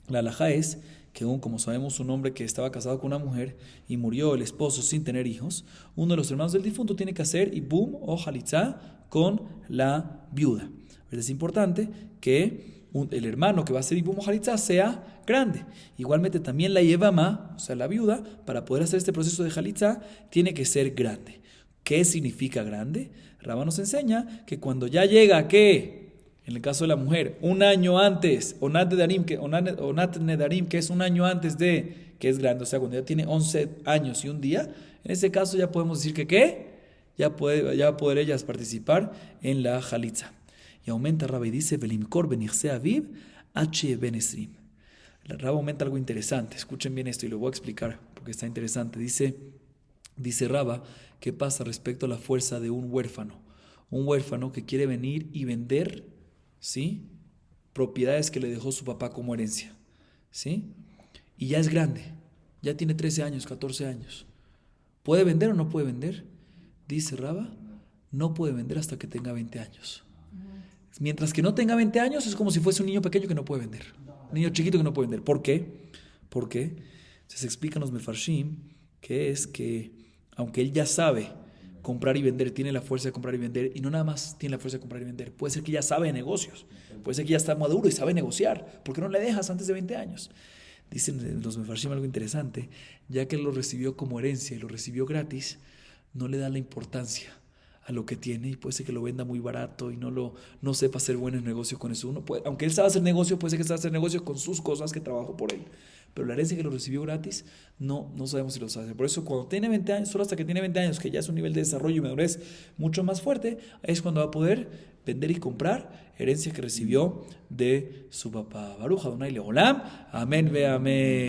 La halajá es que como sabemos, un hombre que estaba casado con una mujer y murió el esposo sin tener hijos, uno de los hermanos del difunto tiene que hacer ibum o halitzá con la viuda. Es importante que el hermano que va a hacer ibum o halitzá sea grande. Igualmente también la yevamá, o sea la viuda, para poder hacer este proceso de halitzá, tiene que ser grande. ¿Qué significa grande? Rabá nos enseña que cuando ya llega en el caso de la mujer, un año antes, onat nedarim, que es un año antes de que es grande, o sea, cuando ya tiene 11 años y un día, en ese caso ya podemos decir que ya va a poder ellas participar en la halitzá. Y aumenta Rabá y dice, Velimkor benichse aviv h ben esrim. Rabá aumenta algo interesante, escuchen bien esto y lo voy a explicar porque está interesante. Dice Rabá, ¿qué pasa respecto a la fuerza de un huérfano? un huérfano que quiere venir y vender, ¿sí?, propiedades que le dejó su papá como herencia, ¿sí? Y ya es grande, ya tiene 13 años, 14 años. ¿Puede vender o no puede vender? Dice Raba, no puede vender hasta que tenga 20 años. Mientras que no tenga 20 años es como si fuese un niño pequeño que no puede vender. Un niño chiquito que no puede vender. ¿Por qué? ¿Por qué? Se explican los mefarshim que es que aunque él ya sabe comprar y vender, tiene la fuerza de comprar y vender, y no nada más tiene la fuerza de comprar y vender, puede ser que ya sabe de negocios, puede ser que ya está maduro y sabe negociar. ¿Por qué no le dejas antes de 20 años? Dicen los mefarshim algo interesante, ya que él lo recibió como herencia y lo recibió gratis, no le da la importancia a lo que tiene y puede ser que lo venda muy barato y no sepa hacer buenos negocios con eso. Uno puede, aunque él sabe hacer negocio, puede ser que sabe hacer negocio con sus cosas que trabajó por él. Pero la herencia que lo recibió gratis, no sabemos si lo sabe hacer. Por eso cuando tiene 20 años, solo hasta que tiene 20 años, que ya es un nivel de desarrollo y madurez mucho más fuerte, es cuando va a poder vender y comprar herencia que recibió de su papá. Baruch Adonai Leolam. Amén ve amén.